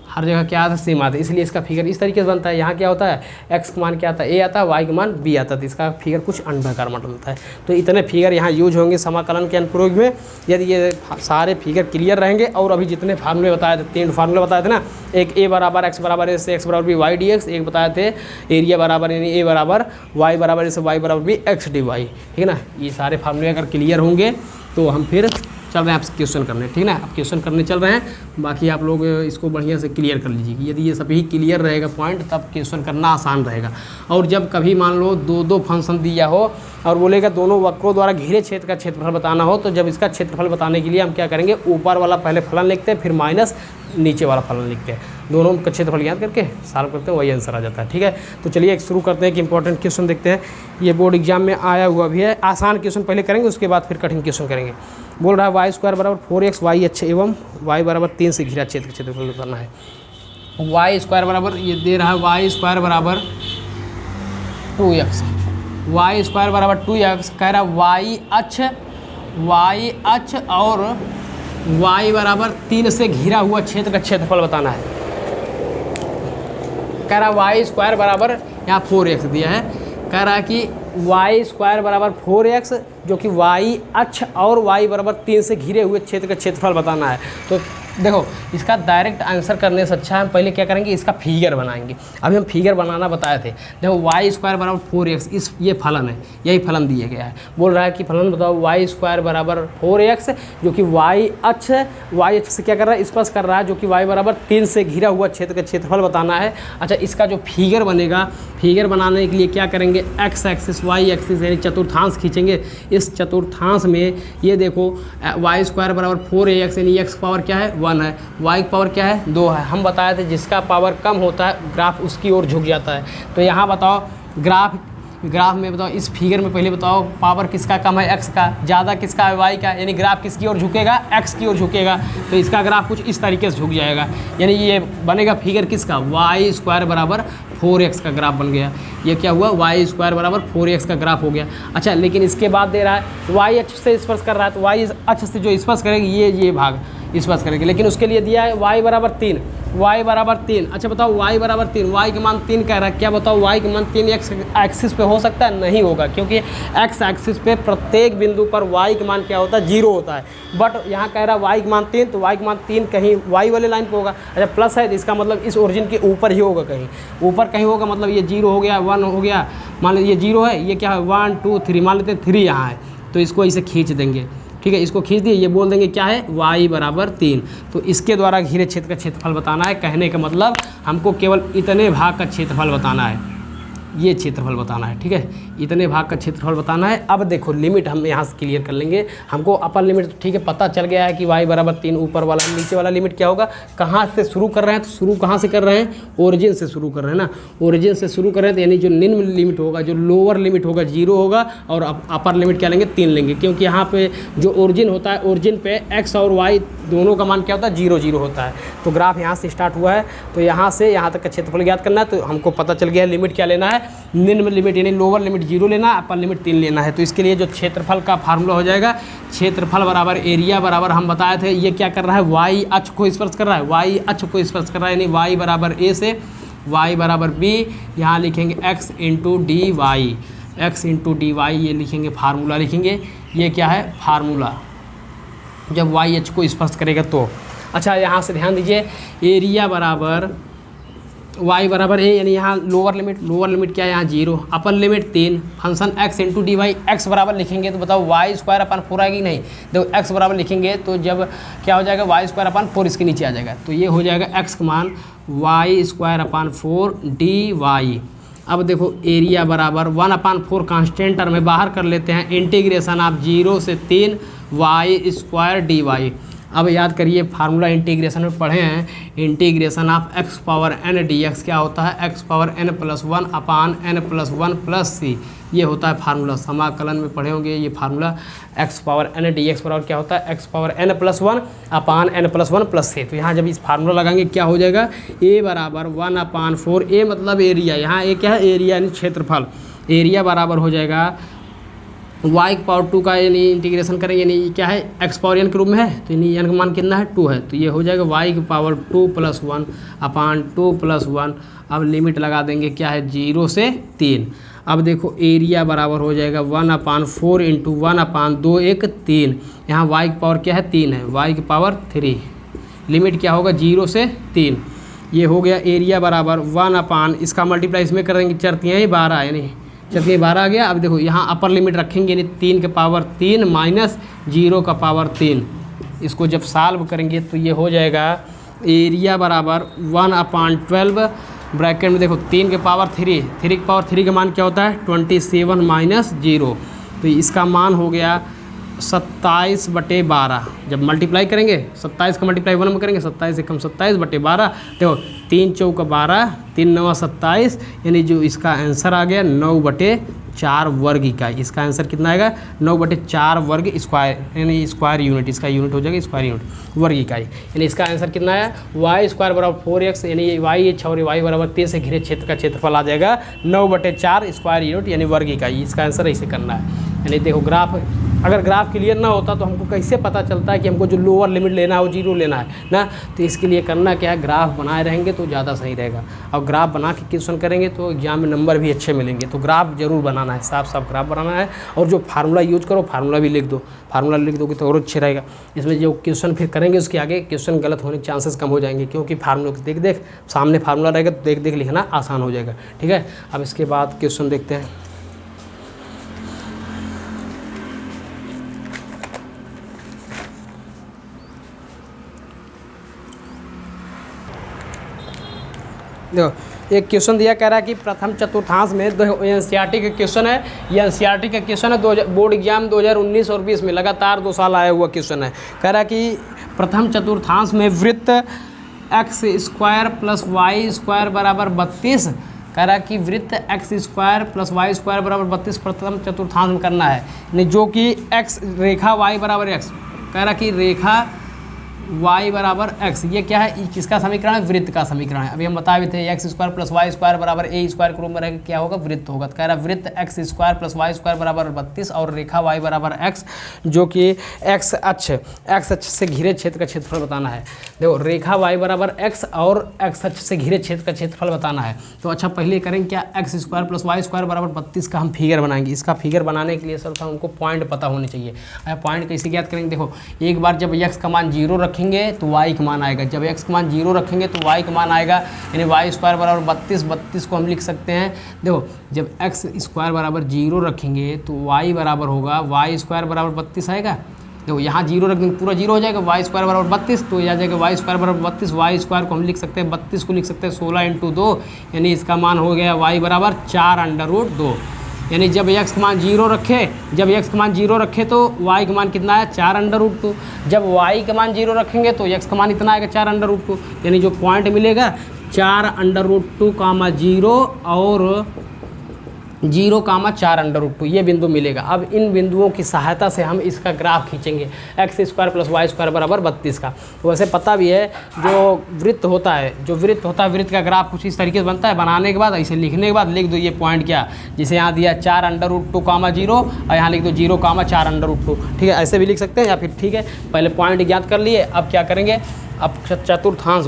हर जगह क्या आता है, सेम आता है, इसलिए इसका फिगर इस तरीके से बनता है। यहाँ क्या होता है, x का मान क्या आता है, a आता है, y का मान b आता है, तो इसका फिगर कुछ अंडाकार मॉडल होता है। तो इतने फिगर यहाँ यूज होंगे समाकलन के अनुप्रयोग में। यदि ये सारे फिगर क्लियर रहेंगे, और अभी जितने फार्मूले बताए थे, 3 फार्मूले बताए थे ना, एक a बराबर x बराबर a से x बराबर b y dx, एक बताए थे एरिया बराबर यानी a बराबर y बराबर a से y बराबर b x dy, ठीक है ना। ये सारे फार्मूले अगर क्लियर होंगे तो हम फिर चल रहे हैं आप क्वेश्चन करने, ठीक ना। अब क्वेश्चन करने चल रहे हैं, बाकी आप लोग इसको बढ़िया से क्लियर कर लीजिए। यदि ये सभी क्लियर रहेगा पॉइंट, तब क्वेश्चन करना आसान रहेगा। और जब कभी मान लो 2 फंक्शन दिया हो और बोलेगा दोनों वक्रों द्वारा घिरे क्षेत्र का क्षेत्रफल बताना हो, तो जब इसका क्षेत्रफल बताने के लिए हम क्या करेंगे, ऊपर वाला पहले फलन लिखते हैं, फिर माइनस नीचे वाला फलन लिखते हैं, दोनों का क्षेत्रफल याद करके सॉल्व करते हैं, वही आंसर आ जाता है, ठीक है। तो चलिए एक शुरू करते हैं कि इंपॉर्टेंट क्वेश्चन देखते हैं। ये बोर्ड एग्जाम में आया हुआ भी है, आसान क्वेश्चन पहले करेंगे, उसके बाद फिर कठिन क्वेश्चन करेंगे। बोल रहा है वाई स्क्वायर बराबर 4x वाई अच्छे एवं वाई बराबर 3 से घिरा क्षेत्र का क्षेत्रफल बताना है। वाई स्क्वायर बराबर ये दे रहा है, वाई स्क्वायर बराबर 2x, वाई स्क्वायर बराबर 2x, कह रहा वाई अक्ष और y बराबर 3 से घिरा हुआ क्षेत्र का क्षेत्रफल बताना है। कह रहा वाई स्क्वायर बराबर यहाँ 4x दिया है, कह रहा कि वाई स्क्वायर बराबर 4x जो कि y अक्ष और y बराबर 3 से घिरे हुए क्षेत्र का क्षेत्रफल बताना है। तो देखो इसका डायरेक्ट आंसर करने से अच्छा हम पहले क्या करेंगे, इसका फिगर बनाएंगे। अभी हम फिगर बनाना बताए थे। देखो वाई स्क्वायर बराबर 4x, इस ये फलन है, यही फलन दिया गया है। बोल रहा है कि फलन बताओ वाई स्क्वायर बराबर 4x जो कि y अक्ष से क्या कर रहा है, स्पर्श कर रहा है, जो कि y बराबर 3 से घिरा हुआ क्षेत्र का क्षेत्रफल बताना है। अच्छा, इसका जो फिगर बनेगा, फिगर बनाने के लिए क्या करेंगे, x एक्सिस y एक्सिस यानी चतुर्थांश खींचेंगे। इस चतुर्थांश में ये देखो वाई स्क्वायर बराबर 4ax यानी x पावर क्या है 1 है, y पावर क्या है 2 है। हम बताए थे जिसका पावर कम होता है ग्राफ उसकी ओर झुक जाता है। तो यहाँ बताओ ग्राफ में बताओ, इस फिगर में पहले बताओ पावर किसका कम है, x का, ज़्यादा किसका है y का, यानी ग्राफ किसकी ओर झुकेगा, x की ओर झुकेगा। तो इसका ग्राफ कुछ इस तरीके से झुक जाएगा, यानी ये बनेगा फिगर किसका, वाई स्क्वायर बराबर 4x का ग्राफ बन गया। ये क्या हुआ, वाई स्क्वायर बराबर 4x का ग्राफ हो गया। अच्छा, लेकिन इसके बाद दे रहा है वाई अक्ष से स्पर्श कर रहा है, तो वाई अक्ष से जो स्पर्श करेगी ये भाग स्पर्श करेगी, लेकिन उसके लिए दिया है y बराबर 3, y बराबर 3। अच्छा बताओ y बराबर 3, y के मान 3 कह रहा है, क्या बताओ y के मान 3 x एक्सिस पे हो सकता है? नहीं होगा, क्योंकि x एक्सिस पे प्रत्येक बिंदु पर y के मान क्या होता है, 0 होता है। बट यहाँ कह रहा है y के मान 3, तो y के मान 3 कहीं y वाले लाइन पे होगा। अच्छा प्लस है, तो इसका मतलब इस ओरिजिन के ऊपर ही होगा, कहीं ऊपर कहीं होगा, मतलब ये 0 हो गया, 1 हो गया, मान लीजिए ये 0 है, ये क्या है 1 2 3, मान लेते हैं 3 यहाँ है, तो इसको इसे खींच देंगे। ठीक है, इसको खींच दिए, ये बोल देंगे क्या है, y बराबर 3। तो इसके द्वारा घिरे क्षेत्र का क्षेत्रफल बताना है। कहने का मतलब हमको केवल इतने भाग का क्षेत्रफल बताना है, ये क्षेत्रफल बताना है। ठीक है, इतने भाग का क्षेत्रफल बताना है। अब देखो लिमिट हम यहाँ से क्लियर कर लेंगे। हमको अपर लिमिट तो ठीक है पता चल गया है कि y बराबर 3 ऊपर वाला, नीचे वाला लिमिट क्या होगा, कहाँ से शुरू कर रहे हैं, तो शुरू कहाँ से कर रहे हैं, ओरिजिन से शुरू कर रहे हैं ना। ओरिजिन से शुरू कर रहे हैं, तो यानी जो निम्न लिमिट होगा, जो लोअर लिमिट होगा 0 होगा, और अपर लिमिट क्या लेंगे, 3 लेंगे, क्योंकि यहाँ पे जो ओरिजिन होता है, ओरिजिन पे x और y दोनों का मान क्या होता है, 0 0 होता है। तो ग्राफ यहाँ से स्टार्ट हुआ है, तो यहाँ से यहाँ तक का क्षेत्रफल ज्ञात करना है। तो हमको पता चल गया लिमिट क्या लेना है, निम्न लिमिट यानी लोअर लिमिट 0 लेना, अपर लिमिट 3 लेना है। तो इसके लिए जो क्षेत्रफल का फार्मूला हो जाएगा, क्षेत्रफल बराबर एरिया बराबर, हम बताए थे ये क्या कर रहा है, y अक्ष को स्पर्श कर रहा है, y अक्ष को स्पर्श कर रहा है, यानी y बराबर a से y बराबर b, यहाँ लिखेंगे x into d y, x into d y, ये लिखेंगे फार्मूला लिखेंगे। ये क्या है, फार्मूला जब y अक्ष को स्पर्श करेगा तो। अच्छा यहाँ से ध्यान दीजिए, एरिया बराबर y बराबर a, यानी यहाँ लोअर लिमिट क्या है, यहाँ 0, upper limit 3, function x into d y, x बराबर लिखेंगे तो बताओ y स्क्वायर अपन 4 आएगी नहीं, देखो x बराबर लिखेंगे तो जब क्या हो जाएगा, y स्क्वायर अपन 4 इसके नीचे आ जाएगा, तो ये हो जाएगा x का मान y square upon 4 d y. अब देखो एरिया बराबर 1/4 कांस्टेंट टर्म में बाहर कर लेते हैं, इंटीग्रेशन आप 0 से 3 y स्क्वायर डी वाई। अब याद करिए फार्मूला इंटीग्रेशन में पढ़े हैं, integration of x power n dx क्या होता है, x पावर n प्लस 1 अपान n प्लस 1 प्लस c, ये होता है फार्मूला। समाकलन में पढ़े होंगे ये formula, x power n dx बराबर क्या होता है, x पावर n प्लस 1 अपान n प्लस 1 प्लस c। तो यहाँ जब इस फार्मूला लगाएंगे क्या हो जाएगा, a बराबर 1/4, a मतलब एरिया, यहाँ a क्या है, एरिया यानी क्षेत्रफल, एरिया बराबर हो जाएगा y की पावर 2 का, यानी इंटीग्रेशन करेंगे, यानी क्या है, x पावर n के रूप में है, तो यानी n का मान कितना है, 2 है, तो ये हो जाएगा y की पावर 2 प्लस 1 अपान 2 प्लस 1। अब लिमिट लगा देंगे क्या है, 0 से 3। अब देखो एरिया बराबर हो जाएगा 1/4 इंटू 1/2 1 3, यहाँ y की पावर क्या है, 3 है, y की पावर 3, लिमिट क्या होगा 0 से 3। ये हो गया एरिया बराबर 1 इसका मल्टीप्लाई इसमें करेंगे, चरतियाँ ही 12, यानी चलिए 12 आ गया। अब देखो यहाँ अपर लिमिट रखेंगे, यानी 3 के पावर 3 माइनस 0 का पावर 3, इसको जब सॉल्व करेंगे तो ये हो जाएगा एरिया बराबर 1/12 ब्रैकेट में देखो 3 के पावर 3, 3 के पावर 3 का मान क्या होता है, 27 माइनस 0, तो इसका मान हो गया 27/12। जब मल्टीप्लाई करेंगे 27 का मल्टीप्लाई 1 में करेंगे, 27 से कम 27/12, देखो 3 चौका 12, 3 9 27, यानी जो इसका आंसर आ गया 9/4 वर्ग इकाई। इसका आंसर कितना आएगा, 9/4 वर्ग स्क्वायर, यानी स्क्वायर यूनिट, इसका यूनिट हो जाएगा स्क्वायर यूनिट वर्ग इकाई। यानी इसका आंसर कितना आया, y स्क्वायर बराबर 4x, यानी y और y बराबर 3 से घिरे क्षेत्र का क्षेत्रफल आ जाएगा 9/4 स्क्वायर यूनिट यानी वर्ग इकाई। इसका आंसर ऐसे करना है। यानी देखो ग्राफ, अगर ग्राफ क्लियर ना होता तो हमको कैसे पता चलता है कि हमको जो लोअर लिमिट लेना है वो 0 लेना है ना। तो इसके लिए करना क्या है, ग्राफ बनाए रहेंगे तो ज़्यादा सही रहेगा, और ग्राफ बना के क्वेश्चन करेंगे तो एग्जाम में नंबर भी अच्छे मिलेंगे। तो ग्राफ जरूर बनाना है, साफ साफ ग्राफ बनाना है, और जो फार्मूला यूज करो फार्मूला भी लिख दो, फार्मूला लिख दोगे तो और अच्छे रहेगा। इसमें जो क्वेश्चन फिर करेंगे उसके आगे क्वेश्चन गलत होने के चांसेस कम हो जाएंगे, क्योंकि फार्मूला देख देख सामने फार्मूला रहेगा तो देख देख लिखना आसान हो जाएगा। ठीक है, अब इसके बाद क्वेश्चन देखते हैं। देखो एक क्वेश्चन दिया, कह रहा है कि प्रथम चतुर्थांश में एनसीईआरटी का क्वेश्चन है, ये एनसीईआरटी का क्वेश्चन है, बोर्ड एग्जाम 2019 और 20 में लगातार 2 साल आया हुआ क्वेश्चन है। कह रहा है कि प्रथम चतुर्थांश में वृत्त x square plus y square बराबर 32, कह रहा है कि वृत्त x square plus y square बराबर 32 प्रथम चतुर्थांश में करना है, जो कि एक्स रेखा वाई बराबर एक्स, कह रहा कि रेखा y बराबर x, ये क्या है, किसका समीकरण है, वृत्त का समीकरण है। अभी हम बताए थे x square plus y square बराबर ए स्क्वायर के रूप में रहेगा, क्या होगा, वृत्त होगा। तो कह रहा है वृत्त x square plus y square बराबर 32 और रेखा y बराबर x, जो कि x अक्ष से घिरे क्षेत्र का क्षेत्रफल बताना है। देखो रेखा y बराबर x और x अक्ष से घिरे क्षेत्र का क्षेत्रफल बताना है। तो अच्छा पहले करेंगे क्या, x square plus y square बराबर 32 का हम फिगर बनाएंगे। इसका फिगर बनाने के लिए सर्वप्रथम हमको पॉइंट पता होने चाहिए। पॉइंट कैसे ज्ञात करेंगे, देखो एक बार जब x का मान 0 रखेंगे तो y का मान आएगा, जब x का मान 0 रखेंगे तो y का मान आएगा, यानी वाई स्क्वायर बराबर 32 को हम लिख सकते हैं। देखो जब x स्क्वायर बराबर 0 रखेंगे तो y बराबर होगा, वाई स्क्वायर बराबर 32 आएगा। देखो यहाँ 0 रख देंगे, पूरा 0 हो जाएगा, वाई स्क्वायर बराबर 32, तो यह आ जाएगा वाई स्क्वायर बराबर 32, वाई स्क्वायर को हम लिख सकते हैं 32 को लिख सकते हैं 16 × 2, यानी इसका मान हो गया y बराबर 4√2। यानी जब x का मान 0 रखे, जब x का मान 0 रखे तो y का मान कितना है, 4√2। जब y का मान 0 रखेंगे तो x का मान इतना आएगा 4√2, यानी जो पॉइंट मिलेगा 4√2, 0 और 0, 4√2 ये बिंदु मिलेगा। अब इन बिंदुओं की सहायता से हम इसका ग्राफ खींचेंगे, x square plus y square बराबर 32 का। तो वैसे पता भी है जो वृत्त होता है, वृत्त का ग्राफ कुछ इस तरीके से बनता है। बनाने के बाद ऐसे लिखने के बाद लिख दो ये पॉइंट क्या, जैसे यहाँ दिया 4√2, 0 और यहाँ लिख दो 0, 4√2। ठीक है, ऐसे भी लिख सकते हैं, या फिर ठीक है पहले पॉइंट ज्ञात कर लिए। अब क्या करेंगे, अब चतुर्थांश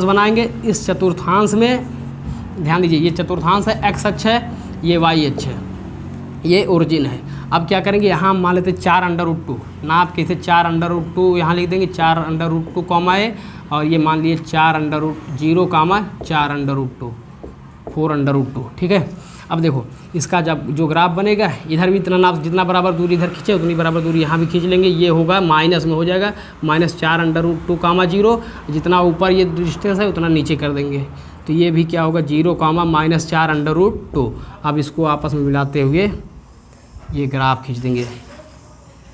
बनाएंगे। इस चतुर्थांश में ध्यान दीजिए, ये चतुर्थांश है, एक्स अक्ष है, ये वाई अक्ष है, ये ओरिजिन है। अब क्या करेंगे, यहाँ हम मान लेते 4√2, नाप कैसे 4√2 यहाँ लिख देंगे 4√2 कॉमा ए, और ये मान लिए 4√0, 4√2, 4√2। ठीक है, अब देखो इसका जब जो ग्राफ बनेगा, इधर भी इतना नाप, जितना बराबर दूरी इधर खींचे उतनी बराबर दूरी यहाँ भी खींच लेंगे। ये होगा माइनस में हो जाएगा, -4√2, 0, जितना ऊपर ये डिस्टेंस है उतना नीचे कर देंगे। तो ये भी क्या होगा 0, -4√2। अब इसको आपस में मिलाते हुए ये ग्राफ खींच देंगे।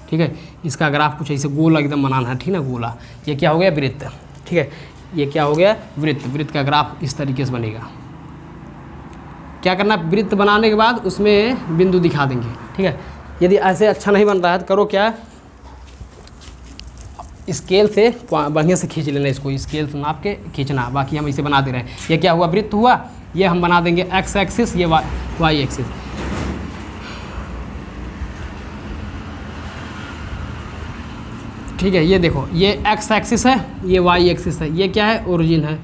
ठीक है, इसका ग्राफ कुछ ऐसे गोला एकदम बनाना है, ठीक है ना, गोला। ये क्या हो गया, वृत्त। ठीक है, ये क्या हो गया, वृत्त का ग्राफ इस तरीके से बनेगा। क्या करना, वृत्त बनाने के बाद उसमें बिंदु दिखा देंगे। ठीक है, यदि ऐसे अच्छा नहीं बन रहा है तो करो क्या, स्केल से बढ़िया से खींच लेना, इसको स्केल से नाप के खींचना। बाकी हम इसे बना दे रहे हैं। ये क्या हुआ, वृत्त हुआ। ये हम बना देंगे एक्स एक्सिस, ये वाई एक्सिस। ठीक है, ये देखो ये एक्स एक्सिस है, ये वाई एक्सिस है, ये क्या है, ओरिजिन है।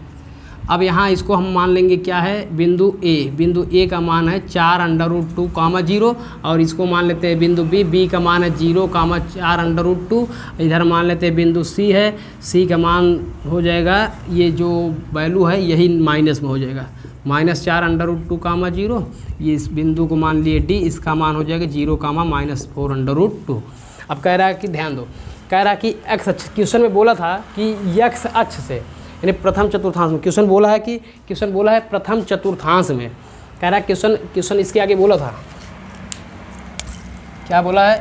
अब यहाँ इसको हम मान लेंगे क्या है, बिंदु ए का मान है 4√2, 0, और इसको मान लेते हैं बिंदु बी का मान है 0, 4√2। इधर मान लेते हैं बिंदु सी है, सी का मान हो जाएगा, ये जो वैल्यू है यही माइनस में हो जाएगा, -4√2, 0। ये इस बिंदु को मान लिए डी, इसका मान हो जाएगा 0, -4√2। अब कह रहा है कि ध्यान दो, कह रहा है कि एक्स अक्ष, क्वेश्चन में बोला था कि एक्स अक्ष से, यानी प्रथम चतुर्थांश में क्वेश्चन बोला है प्रथम चतुर्थांश में। कह रहा है क्वेश्चन इसके आगे बोला था, क्या बोला है,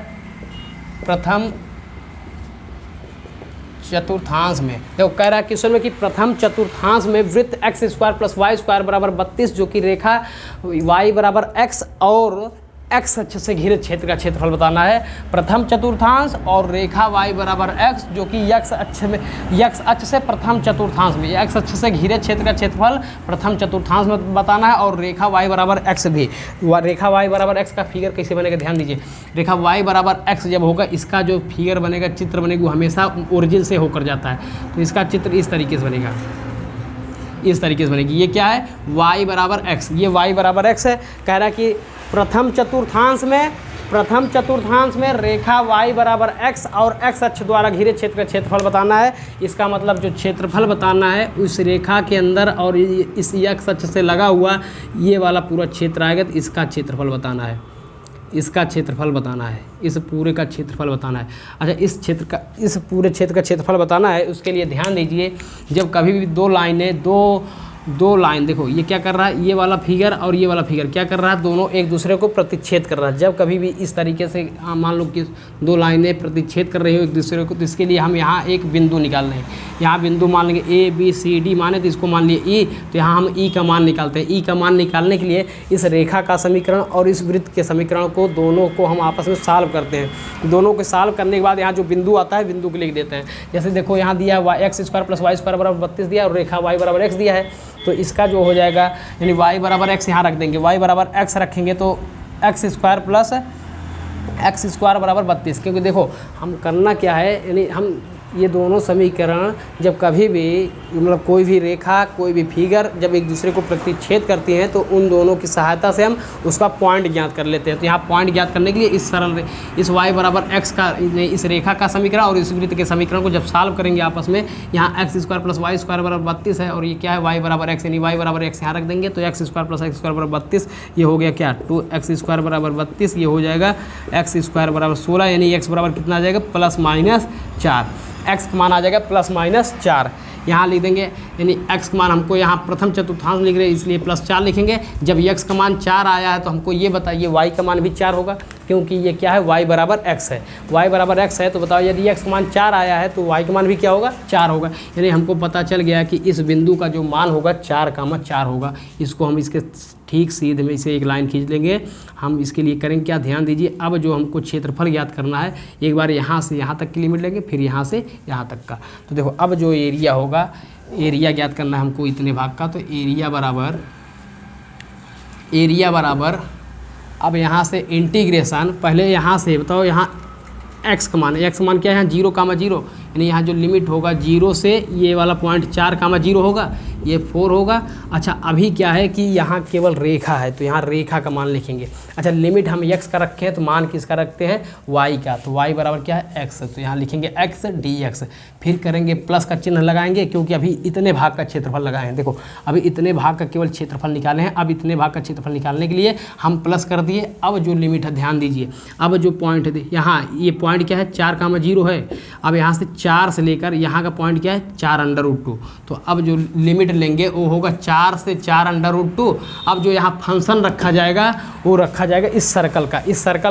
प्रथम चतुर्थांश में। देखो कह रहा है क्वेश्चन में कि प्रथम चतुर्थांश में वृत्त x square plus y square बराबर 32, जो कि रेखा वाई बराबर एक्स और एक्स अक्ष से घिरे क्षेत्र का क्षेत्रफल बताना है। प्रथम चतुर्थांश और रेखा y बराबर x, जो कि x अक्ष से प्रथम चतुर्थांश में, x अक्ष से घिरे क्षेत्र का क्षेत्रफल प्रथम चतुर्थांश में बताना है। और रेखा y बराबर x भी, रेखा y बराबर x का फिगर कैसे बनेगा, ध्यान दीजिए। रेखा y बराबर x जब होगा, इसका जो फिगर बनेगा, चित्र बनेगा, वो हमेशा ओरिजिन से होकर जाता है। तो इसका चित्र इस तरीके से बनेगा, इस तरीके से बनेगी। ये क्या है, y बराबर x, ये y बराबर x है। कह रहा है कि प्रथम चतुर्थांश में रेखा y बराबर x और x अक्ष द्वारा घिरे क्षेत्र का क्षेत्रफल बताना है। इसका मतलब जो क्षेत्रफल बताना है उस रेखा के अंदर और इस x अक्ष से लगा हुआ ये वाला पूरा क्षेत्र आएगा, तो इसका क्षेत्रफल बताना है, इसका क्षेत्रफल बताना है, इस पूरे का क्षेत्रफल बताना है। अच्छा, इस पूरे क्षेत्र का क्षेत्रफल बताना है। उसके लिए ध्यान दीजिए, जब कभी भी दो लाइनें, दो दो लाइन, देखो ये क्या कर रहा है, ये वाला फिगर और ये वाला फिगर क्या कर रहा है, दोनों एक दूसरे को प्रतिच्छेद कर रहा है। जब कभी भी इस तरीके से मान लो कि दो लाइनें प्रतिच्छेद कर रही हो एक दूसरे को, तो इसके लिए हम यहाँ एक बिंदु निकाल रहे हैं। यहाँ बिंदु मान लेंगे ए बी सी डी माने, तो इसको मान लिए ई, तो यहाँ हम ई का मान निकालते हैं। ई का मान निकालने के लिए इस रेखा का समीकरण और इस वृत्त के समीकरण को दोनों को हम आपस में सॉल्व करते हैं। दोनों को सॉल्व करने के बाद यहाँ जो बिंदु आता है बिंदु को लिख देते हैं। जैसे देखो यहाँ दिया है x square plus y square बराबर 32 दिया और रेखा वाई बराबर एक्स दिया है, तो इसका जो हो जाएगा यानी वाई बराबर एक्स यहाँ रख देंगे, वाई बराबर एक्स रखेंगे तो x square plus x square बराबर 32। क्योंकि देखो हम करना क्या है, यानी हम ये दोनों समीकरण जब कभी भी मतलब कोई भी रेखा कोई भी फिगर जब एक दूसरे को प्रतिच्छेद करती हैं तो उन दोनों की सहायता से हम उसका पॉइंट ज्ञात कर लेते हैं। तो यहाँ पॉइंट ज्ञात करने के लिए इस y बराबर एक्स का इस रेखा का समीकरण और इस वृत्त के समीकरण को जब सॉल्व करेंगे आपस में, यहाँ x square plus y square बराबर 32 है और ये क्या है y बराबर एक्स, यानी y बराबर एक्स यहाँ रख देंगे तो x square plus x square बराबर 32, ये हो गया क्या 2x स्क्वायर बराबर 32, ये हो जाएगा एक्स स्क्वायर बराबर 16, यानी x बराबर कितना आ जाएगा प्लस माइनस 4, x का मान आ जाएगा प्लस माइनस 4। यहाँ लिख देंगे, यानी x का मान हमको यहाँ प्रथम चतुर्थांश लिख रहे हैं इसलिए प्लस 4 लिखेंगे। जब x का मान 4 आया है तो हमको ये बताइए y का मान भी 4 होगा, क्योंकि ये क्या है y बराबर x है, y बराबर x है। तो बताओ यदि x का मान 4 आया है तो y का मान भी क्या होगा 4 होगा। यानी हमको पता चल गया कि इस बिंदु का जो मान होगा 4,4 होगा। इसको हम इसके ठीक सीधे में इसे एक लाइन खींच लेंगे। हम इसके लिए करेंगे क्या, ध्यान दीजिए। अब जो हमको क्षेत्रफल ज्ञात करना है, एक बार यहाँ से यहाँ तक की लिमिट लेंगे, फिर यहाँ से यहाँ तक का। तो देखो अब जो एरिया होगा, एरिया ज्ञात करना है हमको इतने भाग का, तो एरिया बराबर अब यहाँ से इंटीग्रेशन, पहले यहाँ से बताओ यहाँ x का मान क्या है, यहाँ 0,0, यानी यहाँ जो लिमिट होगा 0 से ये वाला पॉइंट 4,0 होगा, ये 4 होगा। अच्छा अभी क्या है कि यहाँ केवल रेखा है तो यहाँ रेखा का मान लिखेंगे। अच्छा लिमिट हम x का रखे हैं तो मान किसका रखते हैं, y का, तो y बराबर क्या है x, तो यहाँ लिखेंगे x dx। फिर करेंगे प्लस का चिन्ह लगाएंगे, क्योंकि अभी इतने भाग का क्षेत्रफल लगाए हैं। देखो अभी इतने भाग का केवल क्षेत्रफल निकाले हैं, अब इतने भाग का क्षेत्रफल निकालने के लिए हम प्लस कर दिए। अब जो लिमिट है ध्यान दीजिए, अब जो पॉइंट है यहाँ ये पॉइंट क्या है 4,0 है। अब यहाँ से 4 से लेकर यहाँ का पॉइंट क्या है 4√2, तो अब जो लिमिट लेंगे वो होगा 4 से 4√2। अब जो यहाँ फंक्शन रखा जाएगा वो रखा जाएगा इस सर्कल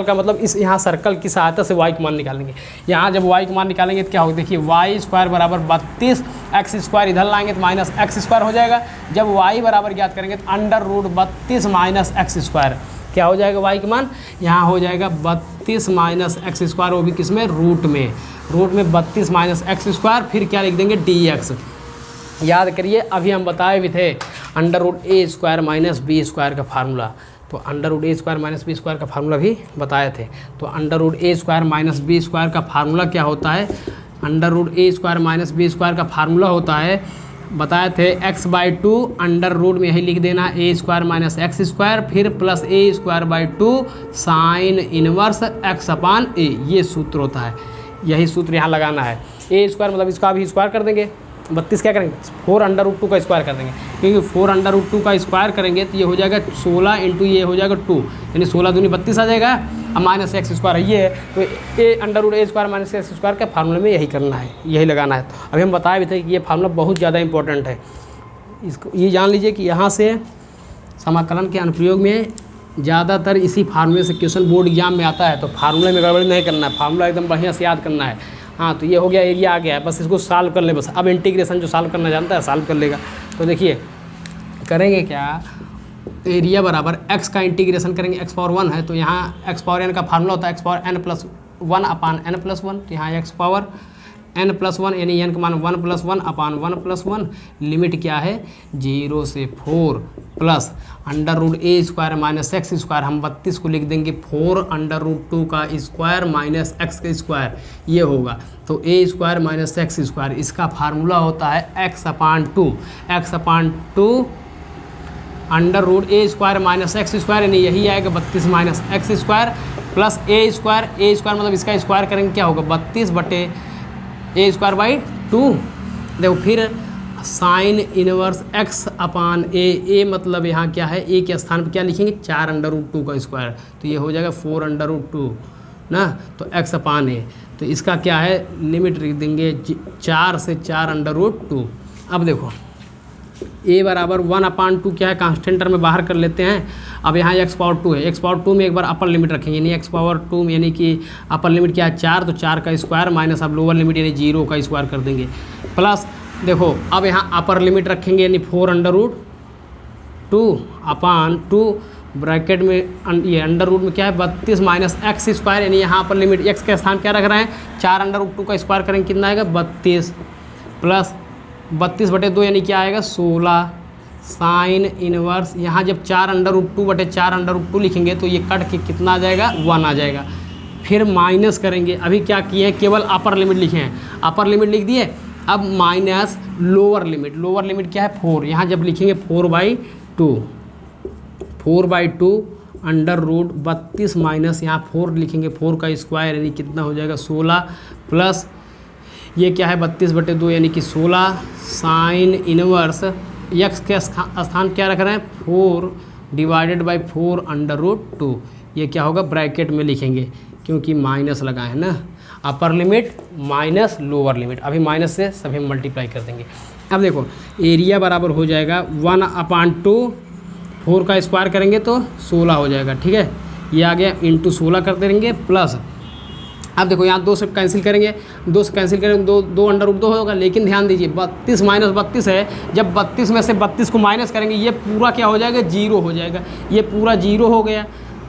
का मतलब इस यहाँ सर्कल की सहायता से y का मान निकालेंगे। यहाँ जब y का मान निकालेंगे तो क्या होगा, देखिए वाई स्क्वायर बराबर 32, एक्स स्क्वायर इधर लाएंगे तो माइनस एक्स स्क्वायर हो जाएगा। जब y बराबर ज्ञात करेंगे तो √32 माइनस एक्स स्क्वायर क्या हो जाएगा, y का मान यहाँ हो जाएगा 32 माइनस एक्स स्क्वायर, वो भी किस में रूट में 32 माइनस एक्स स्क्वायर। फिर क्या लिख देंगे dx। याद करिए अभी हम बताए भी थे √a² माइनस b स्क्वायर का फार्मूला, तो √a² माइनस b स्क्वायर का फार्मूला भी बताए थे। तो √a² माइनस b स्क्वायर का फार्मूला क्या होता है, √a² माइनस b स्क्वायर का फार्मूला होता है, बताए थे x/2 अंडर रूट में यही लिख देना a² माइनस एक्स स्क्वायर, फिर plus a²/2 sine inverse x/a, ये सूत्र होता है। यही सूत्र यहाँ लगाना है। a² मतलब इसका भी स्क्वायर कर देंगे, 32 क्या करेंगे 4√2 का स्क्वायर कर देंगे, क्योंकि 4√2 का स्क्वायर करेंगे तो ये हो जाएगा 16 इंटू ये हो जाएगा 2, यानी 16 दूनी 32 आ जाएगा। अब माइनस एक्स स्क्वायर है ये है, तो a√a² माइनस एक्स स्क्वायर के फार्मूले में यही करना है, यही लगाना है। तो अभी हम बताए भी थे कि ये फार्मूला बहुत ज़्यादा इंपॉर्टेंट है। इसको ये जान लीजिए कि यहाँ से समाकलन के अनुप्रयोग में ज़्यादातर इसी फार्मूले से क्वेश्चन बोर्ड एग्जाम में आता है, तो फार्मूले में गड़बड़ी नहीं करना है, फार्मूला एकदम बढ़िया से याद करना है। हाँ तो ये हो गया, एरिया आ गया है, बस इसको सॉल्व कर ले बस। अब इंटीग्रेशन जो सॉल्व करना जानता है सॉल्व कर लेगा। तो देखिए करेंगे क्या, एरिया बराबर x का इंटीग्रेशन करेंगे, x⁴ है तो यहाँ x⁴n का फार्मूला होता है x⁴n+1 अपान n+1, तो यहाँ x⁴n+1 यानी n का मान 1+1 अपान 1+1, लिमिट क्या है 0 से 4 plus √a² minus x square, हम 32 को लिख देंगे 4√2 का स्क्वायर माइनस एक्स का स्क्वायर, ये होगा। तो a² माइनस एक्स स्क्वायर इसका फार्मूला होता है x/2 √a² minus x square, यानी यही आएगा 32 minus x square plus a² मतलब इसका स्क्वायर करेंगे क्या होगा 32/a²/2। देखो फिर साइन इनवर्स x/a, मतलब यहाँ क्या है a के स्थान पर क्या लिखेंगे 4√2 का स्क्वायर, तो ये हो जाएगा 4√2 ना, तो x/a। तो इसका क्या है लिमिट लिख देंगे 4 से 4√2। अब देखो ए बराबर 1/2 क्या है, कांस्टेंट टर्म में बाहर कर लेते हैं। अब यहाँ x पावर 2 है, x पावर 2 में एक बार अपर लिमिट रखेंगे, यानी x पावर 2 में यानी कि अपर लिमिट क्या है 4, तो 4 का स्क्वायर माइनस अब लोअर लिमिट यानी 0 का स्क्वायर कर देंगे, प्लस देखो अब यहाँ अपर लिमिट रखेंगे यानी 4/2 ब्रैकेट में ये अंडर रूट में क्या है 32 माइनस एक्स स्क्वायर, यानी यहाँ अपर लिमिट x के स्थान क्या रख रहे हैं 4/2 का स्क्वायर करेंगे कितना आएगा 32 प्लस 32/2 यानी क्या आएगा 16 साइन इनवर्स, यहाँ जब 4/2 लिखेंगे तो ये कट के कितना आ जाएगा 1 आ जाएगा। फिर माइनस करेंगे, अभी क्या किए हैं केवल अपर लिमिट लिखे हैं, अपर लिमिट लिख दिए, अब माइनस लोअर लिमिट क्या है 4, यहाँ जब लिखेंगे 4/2 अंडर रूट 32 माइनस यहाँ 4 लिखेंगे 4 का स्क्वायर यानी कितना हो जाएगा 16 प्लस ये क्या है 32/2 यानी कि 16 साइन इनवर्स यक्स के स्थान क्या रख रहे हैं 4/4 ये क्या होगा ब्रैकेट में लिखेंगे क्योंकि माइनस लगा है ना, upper limit minus lower limit, अभी माइनस से सभी मल्टीप्लाई कर देंगे। अब देखो एरिया बराबर हो जाएगा 1/2 4 का स्क्वायर करेंगे तो 16 हो जाएगा, ठीक है, ये आ गया इंटू 16 कर देंगे प्लस अब देखो यहाँ 2 से कैंसिल करेंगे, 2 से कैंसिल करेंगे 2 अंडर रूट 2 होगा, लेकिन ध्यान दीजिए 32 माइनस 32 है, जब 32 में से 32 को माइनस करेंगे ये पूरा क्या हो जाएगा 0 हो जाएगा, ये पूरा 0 हो गया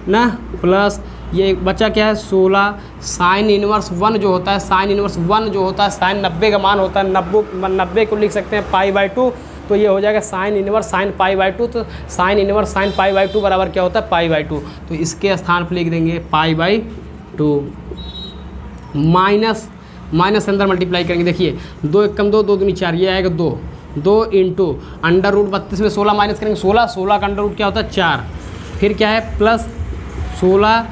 ना, प्लस ये बचा क्या है 16 साइन इनवर्स 1 जो होता है, साइन इनवर्स 1 जो होता है साइन 90 का मान होता है, 90 को लिख सकते हैं π/2, तो ये हो जाएगा साइन इनवर्स साइन π/2, तो साइन इनवर्स साइन π/2 बराबर क्या होता है π/2, तो इसके स्थान पर लिख देंगे π/2 माइनस अंदर मल्टीप्लाई करेंगे, देखिए 2 1 कम 2 2 दूनी 4 ये आएगा 2 इंटू अंडर रूट 32 में 16 माइनस करेंगे 16 का अंडर रूट क्या होता है 4, फिर क्या है प्लस 16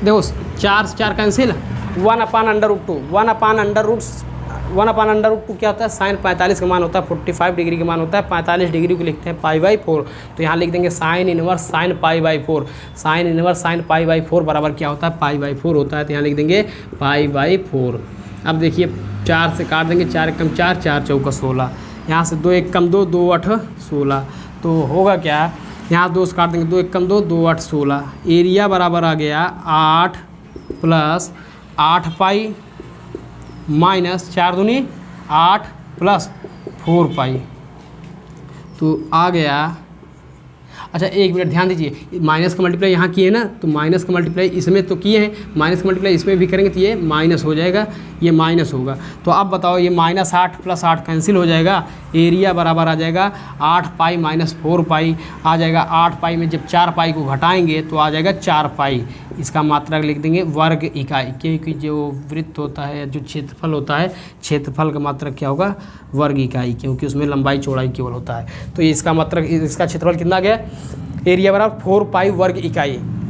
देखो 4 से 4 कैंसिल 1/√2 क्या होता है साइन 45 का मान होता है 45 डिग्री का मान होता है, 45 डिग्री को लिखते हैं π/4, तो यहाँ लिख देंगे sine inverse sine π/4, sine inverse sine π/4 बराबर क्या होता है π/4 होता है, तो यहाँ लिख देंगे π/4। अब देखिए 4 से काट देंगे 4 1 कम 4 4 चौका 16, यहाँ से 2 1 कम 2 2 8 16, तो होगा क्या यहाँ 2 से काट देंगे 2 1 कम 2 2 8 16, एरिया बराबर आ गया 8 प्लस 8 पाई माइनस 4 दूनी 8 प्लस 4 पाई, तो आ गया। अच्छा एक मिनट ध्यान दीजिए, माइनस का मल्टीप्लाई यहाँ किए ना, तो माइनस का मल्टीप्लाई इसमें तो किए हैं, माइनस का मल्टीप्लाई इसमें भी करेंगे तो ये माइनस हो जाएगा, ये माइनस होगा, तो अब बताओ ये -8 प्लस 8 कैंसिल हो जाएगा, एरिया बराबर आ जाएगा 8 पाई माइनस 4 पाई आ जाएगा, 8 पाई में जब 4 पाई को घटाएंगे तो आ जाएगा 4 पाई, इसका मात्रक लिख देंगे वर्ग इकाई, क्योंकि जो वृत्त होता है जो क्षेत्रफल होता है क्षेत्रफल का मात्रक क्या होगा वर्ग इकाई, क्योंकि उसमें लंबाई चौड़ाई केवल होता है, तो इसका मात्रक इसका क्षेत्रफल कितना गया एरिया बराबर 4 पाई वर्ग इकाई।